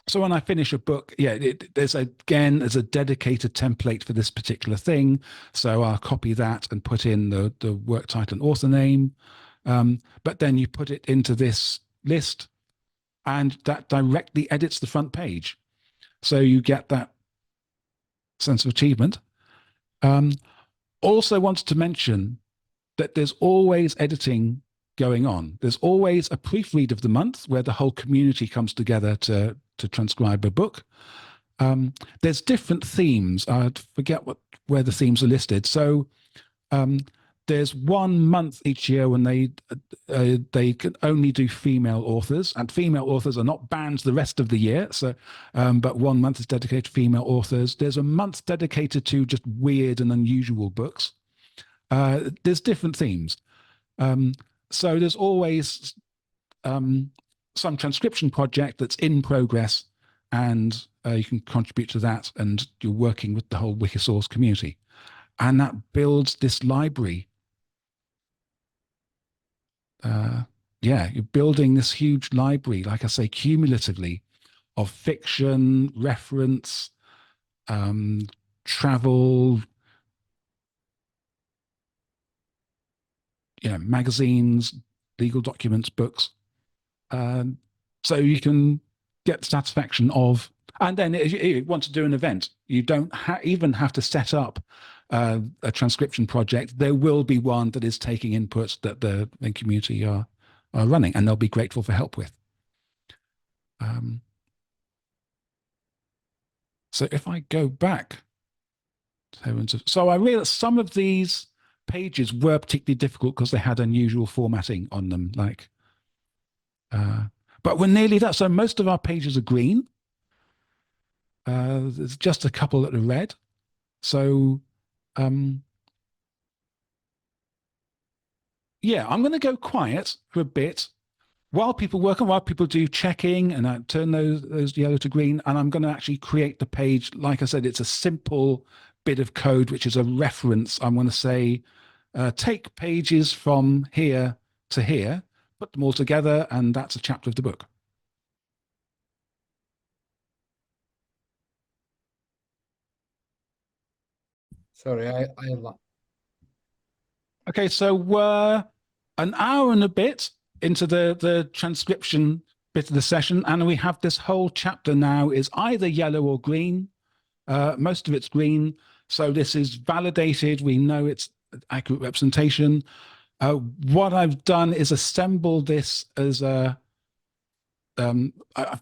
[SPEAKER 2] So when I finish a book, there's a dedicated template for this particular thing. So I'll copy that and put in the work title and author name. But then you put it into this list, and that directly edits the front page. So you get that sense of achievement. Also wanted to mention that there's always editing going on. There's always a proofread of the month where the whole community comes together to transcribe a book. There's different themes. I forget where the themes are listed. So there's 1 month each year when they can only do female authors, and female authors are not banned the rest of the year. So, but 1 month is dedicated to female authors. There's a month dedicated to just weird and unusual books. There's different themes. So there's always some transcription project that's in progress, and you can contribute to that, and you're working with the whole Wikisource community. And that builds this library. You're building this huge library, like I say, cumulatively, of fiction, reference, travel, magazines, legal documents, books. So you can get the satisfaction of, and then if you want to do an event, you don't even have to set up a transcription project. There will be one that is taking inputs that the community are running, and they'll be grateful for help with. So if I go back, so I realized some of these pages were particularly difficult because they had unusual formatting on them, but we're nearly there. So most of our pages are green. There's just a couple that are red. So I'm going to go quiet for a bit while people work and while people do checking, and I turn those yellow to green, and I'm going to actually create the page. Like I said, it's a simple bit of code, which is a reference. I'm going to say, take pages from here to here, put them all together, and that's a chapter of the book.
[SPEAKER 3] Sorry,
[SPEAKER 2] Okay, so we're an hour and a bit into the transcription bit of the session, and we have this whole chapter now is either yellow or green. Most of it's green, so this is validated. We know it's accurate representation. What I've done is assemble this as I've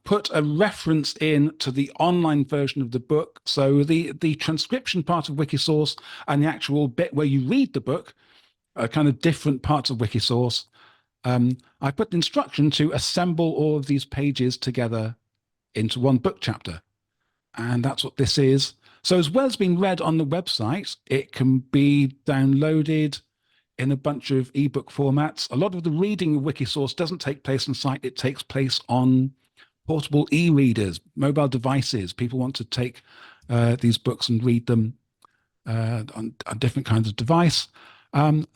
[SPEAKER 2] put a reference in to the online version of the book. So the transcription part of Wikisource and the actual bit where you read the book are kind of different parts of Wikisource. I put the instruction to assemble all of these pages together into one book chapter. And that's what this is. So as well as being read on the website, it can be downloaded in a bunch of ebook formats. A lot of the reading of Wikisource doesn't take place on site. It takes place on portable e-readers, mobile devices. People want to take these books and read them on different kinds of device. And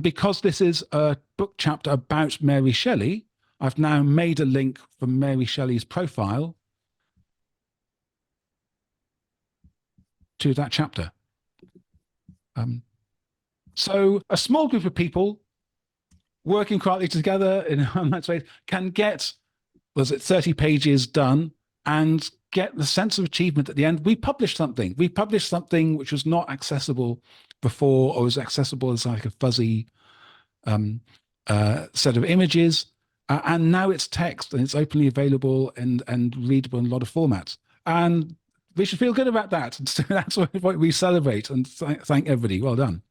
[SPEAKER 2] because this is a book chapter about Mary Shelley, I've now made a link from Mary Shelley's profile to that chapter. So a small group of people working quietly together in a online space can get, 30 pages done and get the sense of achievement at the end. We published something. We published something which was not accessible before, or was accessible as like a fuzzy set of images. And now it's text and it's openly available and readable in a lot of formats. And we should feel good about that. So that's what we celebrate, and thank everybody. Well done.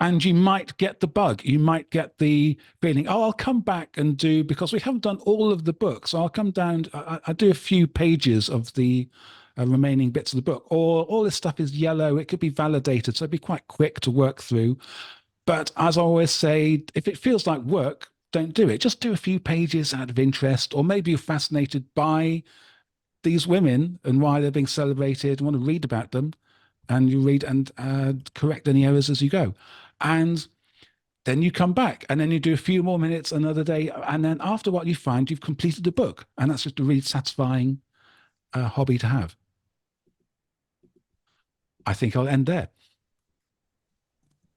[SPEAKER 2] And you might get the bug. You might get the feeling, oh, I'll come back and do, because we haven't done all of the books. So I'll come down, I do a few pages of the remaining bits of the book, or all this stuff is yellow. It could be validated, so it'd be quite quick to work through. But as I always say, if it feels like work, don't do it. Just do a few pages out of interest, or maybe you're fascinated by these women and why they're being celebrated and want to read about them, and you read and correct any errors as you go. And then you come back and then you do a few more minutes another day. And then after what you find, you've completed the book. And that's just a really satisfying hobby to have. I think I'll end there.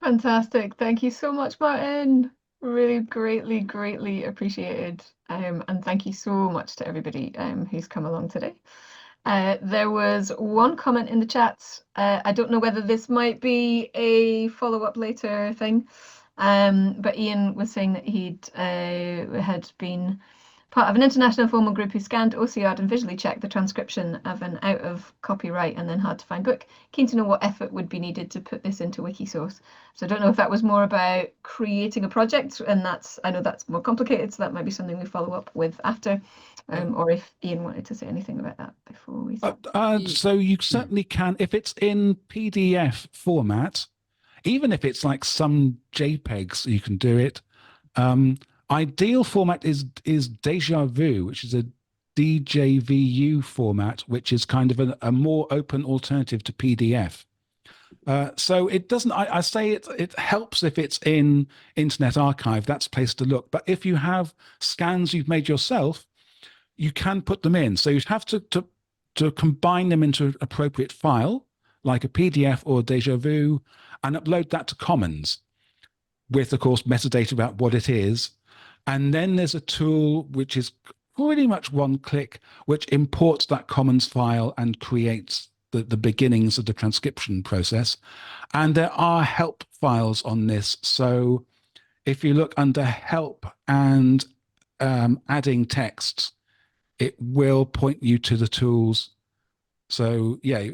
[SPEAKER 1] Fantastic. Thank you so much, Martin. Really greatly appreciated. And thank you so much to everybody who's come along today. There was one comment in the chats. I don't know whether this might be a follow-up later thing, but Ian was saying that he'd had been part of an international formal group who scanned, OCR'd and visually checked the transcription of an out of copyright and then hard to find book. Keen to know what effort would be needed to put this into Wikisource. So I don't know if that was more about creating a project, and I know that's more complicated, so that might be something we follow up with after, or if Ian wanted to say anything about that before we start.
[SPEAKER 2] So you certainly can, if it's in PDF format, even if it's like some JPEGs, you can do it. Ideal format is Deja Vu, which is a DJVU format, which is kind of a more open alternative to PDF. So it doesn't, I say it helps if it's in Internet Archive, that's a place to look. But if you have scans you've made yourself, you can put them in. So you'd have to combine them into an appropriate file, like a PDF or a Deja Vu, and upload that to Commons with, of course, metadata about what it is. And then there's a tool which is pretty much one click, which imports that Commons file and creates the beginnings of the transcription process. And there are help files on this. So if you look under help and adding texts, it will point you to the tools. So yeah,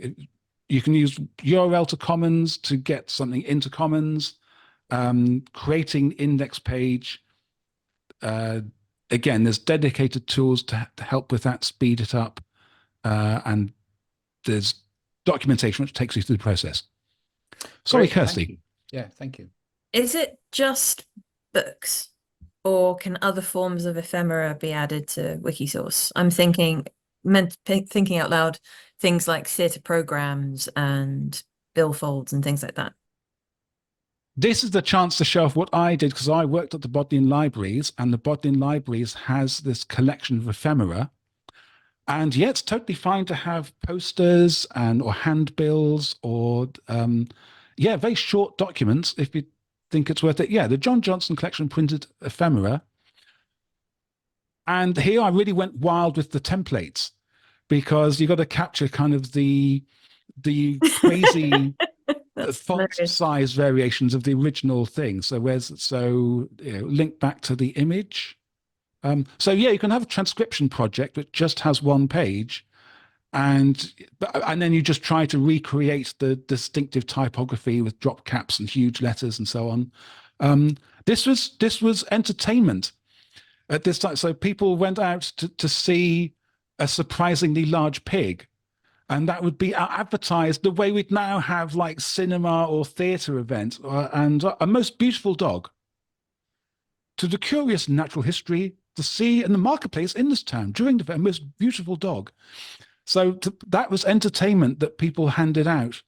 [SPEAKER 2] you can use URL to Commons to get something into Commons, creating index page. Again, there's dedicated tools to help with that, speed it up, and there's documentation which takes you through the process. Sorry,
[SPEAKER 3] Great,
[SPEAKER 2] Kirsty.
[SPEAKER 3] Yeah, thank you.
[SPEAKER 4] Is it just books, or can other forms of ephemera be added to Wikisource? I'm thinking out loud, things like theatre programs and billfolds and things like that.
[SPEAKER 2] This is the chance to show off what I did, because I worked at the Bodleian Libraries, and the Bodleian Libraries has this collection of ephemera. And yeah, it's totally fine to have posters or handbills or, very short documents if you think it's worth it. Yeah, the John Johnson collection printed ephemera. And here I really went wild with the templates, because you got to capture kind of the crazy font size variations of the original thing. So link back to the image. So yeah, you can have a transcription project that just has one page, and then you just try to recreate the distinctive typography with drop caps and huge letters and so on. This was entertainment at this time. So people went out to see a surprisingly large pig, and that would be advertised the way we'd now have like cinema or theatre events, and a most beautiful dog. To the curious natural history, the sea and the marketplace in this town during the most beautiful dog. So that was entertainment that people handed out.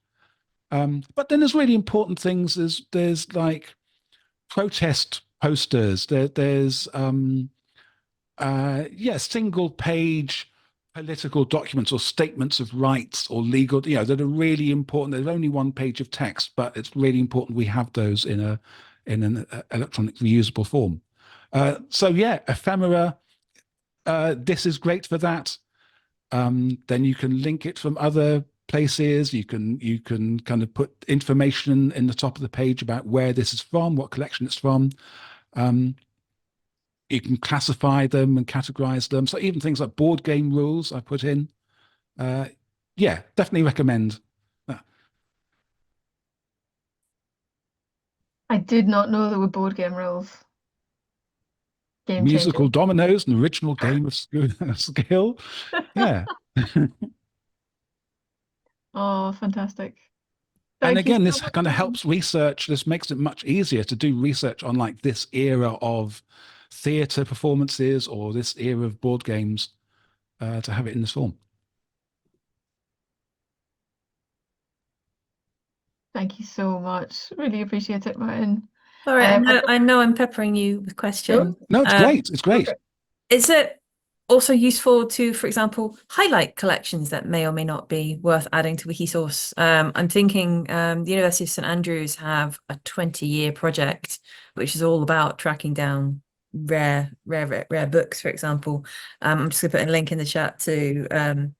[SPEAKER 2] But then there's really important things. There's like protest posters. There's single page political documents or statements of rights or legal, that are really important. There's only one page of text, but it's really important we have those in an electronic reusable form. So yeah, ephemera, this is great for that. Then you can link it from other places. You can kind of put information in the top of the page about where this is from, what collection it's from. You can classify them and categorize them. So even things like board game rules I put in. Yeah, definitely recommend that.
[SPEAKER 1] I did not know there were board game rules. Game
[SPEAKER 2] Musical
[SPEAKER 1] changer.
[SPEAKER 2] dominoes, an original game of skill. Yeah.
[SPEAKER 1] Oh, fantastic.
[SPEAKER 2] And
[SPEAKER 1] Thank you
[SPEAKER 2] again,
[SPEAKER 1] so
[SPEAKER 2] this
[SPEAKER 1] much.
[SPEAKER 2] kind of helps research. This makes it much easier to do research on like this era of theatre performances or this era of board games to have it in this form.
[SPEAKER 1] Thank you so much. Really appreciate it, Martin.
[SPEAKER 4] Sorry,
[SPEAKER 1] I
[SPEAKER 4] I know I'm peppering you with questions.
[SPEAKER 2] No, it's great. It's great.
[SPEAKER 1] Okay.
[SPEAKER 4] Is it also useful to, for example, highlight collections that may or may not be worth adding to Wikisource? I'm thinking the University of St Andrews have a 20-year project, which is all about tracking down rare books, for example. I'm just going to put a link in the chat to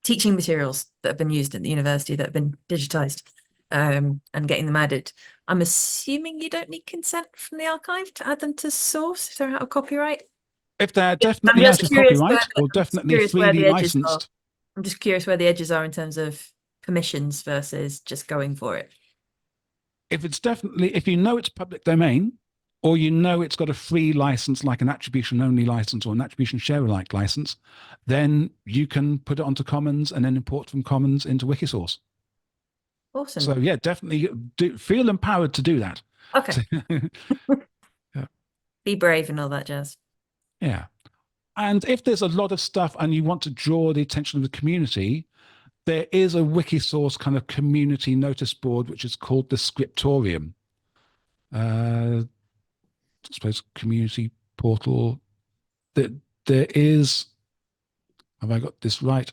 [SPEAKER 4] teaching materials that have been used at the university that have been digitized and getting them added. I'm assuming you don't need consent from the archive to add them to source if they're out of copyright.
[SPEAKER 2] If they're definitely out of copyright or definitely freely licensed.
[SPEAKER 4] I'm just curious where the edges are in terms of permissions versus just going for it.
[SPEAKER 2] If it's definitely, if you know it's public domain, or you know it's got a free license like an attribution only license or an attribution share alike license, then you can put it onto Commons and then import from Commons into Wikisource.
[SPEAKER 4] Awesome.
[SPEAKER 2] So yeah, definitely feel empowered to do that.
[SPEAKER 4] Okay.
[SPEAKER 2] Yeah.
[SPEAKER 4] Be brave and all that jazz.
[SPEAKER 2] Yeah. And if there's a lot of stuff and you want to draw the attention of the community, there is a Wikisource kind of community notice board, which is called the Scriptorium. I suppose community portal. That there is, have I got this right?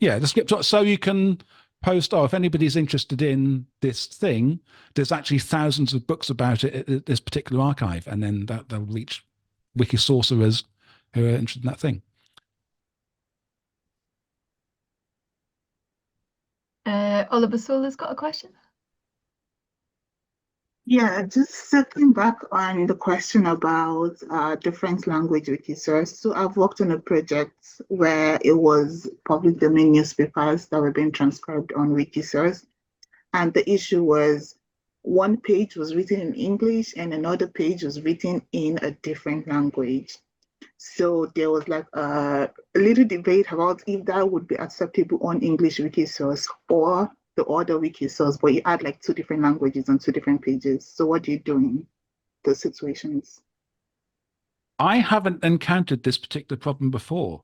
[SPEAKER 2] Yeah, the script. So you can post, if anybody's interested in this thing, there's actually thousands of books about it at this particular archive, and then they'll reach Wikisourcerers who are interested in that thing.
[SPEAKER 1] Oliver Sola's got a question.
[SPEAKER 6] Yeah, just circling back on the question about different language Wikisource. So I've worked on a project where it was public domain newspapers that were being transcribed on Wikisource. And the issue was one page was written in English and another page was written in a different language. So there was like a little debate about if that would be acceptable on English Wikisource or the other Wikisource, but you add like two different languages on two different pages. So what do you do in those situations?
[SPEAKER 2] I haven't encountered this particular problem before,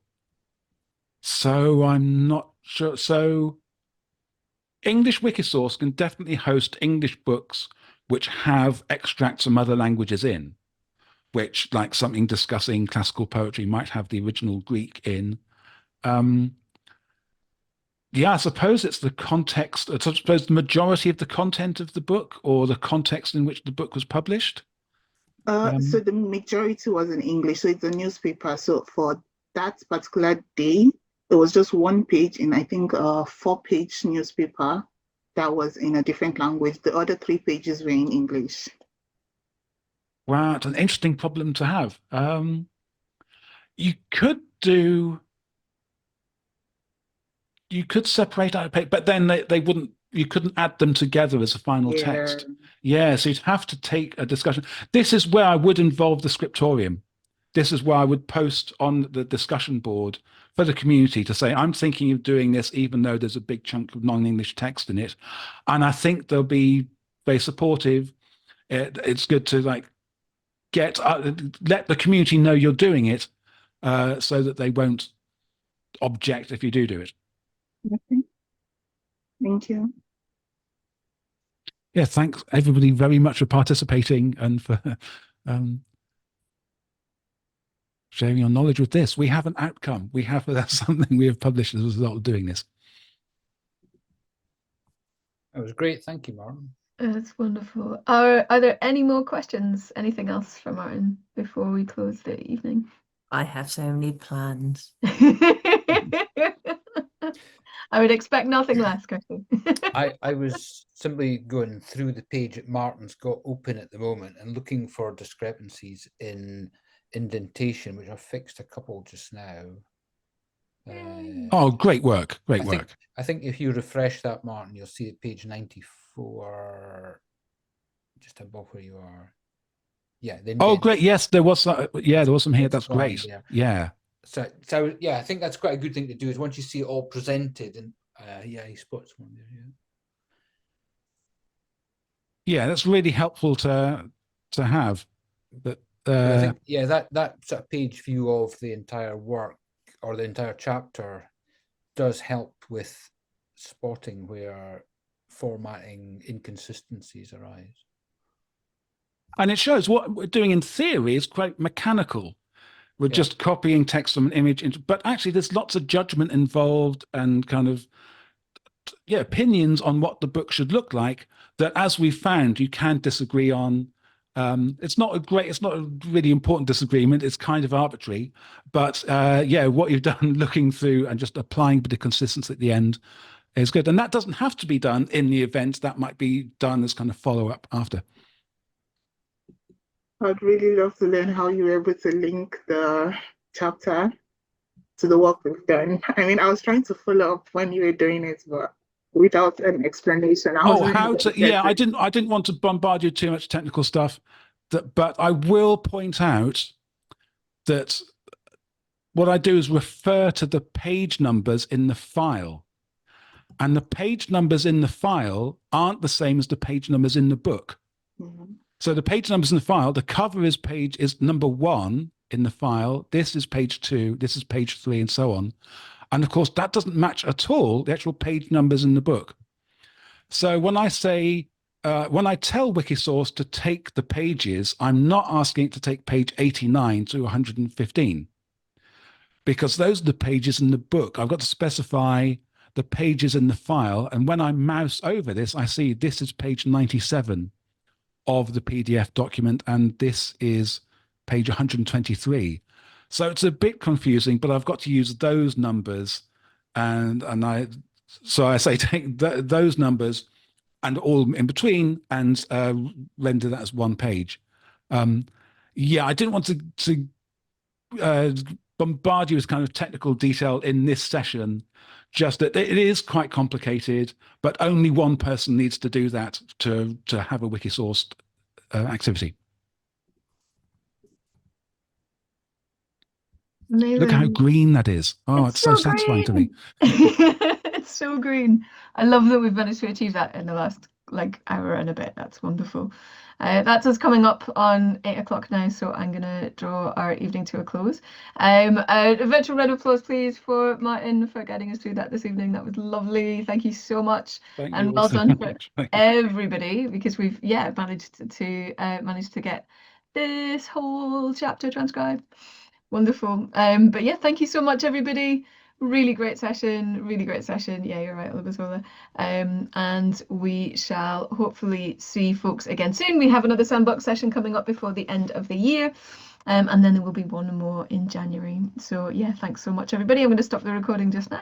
[SPEAKER 2] so I'm not sure. So English Wikisource can definitely host English books which have extracts from other languages in, which, like something discussing classical poetry, might have the original Greek in. Yeah, I suppose it's the context. I suppose the majority of the content of the book or the context in which the book was published.
[SPEAKER 6] So the majority was in English. So it's a newspaper. So for that particular day, it was just one page in, I think, a 4-page newspaper that was in a different language. The other 3 pages were in English.
[SPEAKER 2] Wow, it's an interesting problem to have. You could separate out a page, but then they wouldn't, you couldn't add them together as a final text. Yeah, so you'd have to take a discussion. This is where I would involve the Scriptorium. This is where I would post on the discussion board for the community to say, I'm thinking of doing this, even though there's a big chunk of non-English text in it. And I think they'll be very supportive. It's good to like let the community know you're doing it so that they won't object if you do it.
[SPEAKER 6] Okay. Thank you.
[SPEAKER 2] Yeah, thanks everybody very much for participating and for sharing your knowledge with this. We have an outcome. We have something we have published as a result of doing this.
[SPEAKER 3] That was great. Thank you, Martin.
[SPEAKER 1] That's wonderful. Are there any more questions? Anything else from Martin before we close the evening?
[SPEAKER 4] I have so many plans.
[SPEAKER 1] I would expect nothing less, Kirsty.
[SPEAKER 3] I was simply going through the page that Martin's got open at the moment and looking for discrepancies in indentation, which I've fixed a couple just now.
[SPEAKER 2] Oh, great work. Great work.
[SPEAKER 3] I think if you refresh that, Martin, you'll see at page 94, just above where you are. Yeah.
[SPEAKER 2] Oh, great. Yes, there was. Yeah, there was some here. That's
[SPEAKER 3] fine,
[SPEAKER 2] great.
[SPEAKER 3] yeah.
[SPEAKER 2] Yeah.
[SPEAKER 3] So yeah, I think that's quite a good thing to do is once you see it all presented and yeah, he spots one there. Yeah. Yeah,
[SPEAKER 2] that's really helpful to have. But
[SPEAKER 3] But I think, yeah, that sort of page view of the entire work or the entire chapter does help with spotting where formatting inconsistencies arise.
[SPEAKER 2] And it shows what we're doing in theory is quite mechanical. We're
[SPEAKER 3] Yeah.
[SPEAKER 2] just copying text from an image, but actually there's lots of judgment involved and kind of opinions on what the book should look like that, as we found, you can disagree on. It's not a really important disagreement. It's kind of arbitrary, but what you've done looking through and just applying a bit of consistency at the end is good. And that doesn't have to be done in the event. That might be done as kind of follow-up after.
[SPEAKER 6] I'd really love to learn how you were able to link the chapter to the work we've done. I mean, I was trying to follow up when you were doing it, but without an explanation.
[SPEAKER 2] I didn't want to bombard you too much technical stuff, but I will point out that what I do is refer to the page numbers in the file, and the page numbers in the file aren't the same as the page numbers in the book.
[SPEAKER 6] Mm-hmm.
[SPEAKER 2] So the page numbers in the file, the cover is number 1 in the file. This is page 2. This is page 3, and so on. And of course, that doesn't match at all the actual page numbers in the book. So when I say, when I tell Wikisource to take the pages, I'm not asking it to take page 89 to 115, because those are the pages in the book. I've got to specify the pages in the file. And when I mouse over this, I see this is page 97 of the PDF document, and this is page 123. So it's a bit confusing, but I've got to use those numbers, and I say take those numbers and all in between and render that as one page. I didn't want to bombard you with kind of technical detail in this session, just that it is quite complicated, but only one person needs to do that to have a Wikisource activity.
[SPEAKER 1] Amazing.
[SPEAKER 2] Look how green that is. Oh, it's so satisfying to me.
[SPEAKER 1] It's so green. I love that we've managed to achieve that in the last hour and a bit. That's wonderful. That's us coming up on 8 o'clock now, so I'm going to draw our evening to a close. A virtual round of applause, please, for Martin for guiding us through that this evening. That was lovely. Thank you so much.
[SPEAKER 2] Thank
[SPEAKER 1] and
[SPEAKER 2] you
[SPEAKER 1] well
[SPEAKER 2] so
[SPEAKER 1] done
[SPEAKER 2] much.
[SPEAKER 1] for everybody, because we've managed to get this whole chapter transcribed. Wonderful. But yeah, thank you so much, everybody. Really great session. Yeah, you're right, Oliver. And we shall hopefully see folks again soon. We have another Sandbox session coming up before the end of the year. And then there will be one more in January. So yeah, thanks so much, everybody. I'm going to stop the recording just now.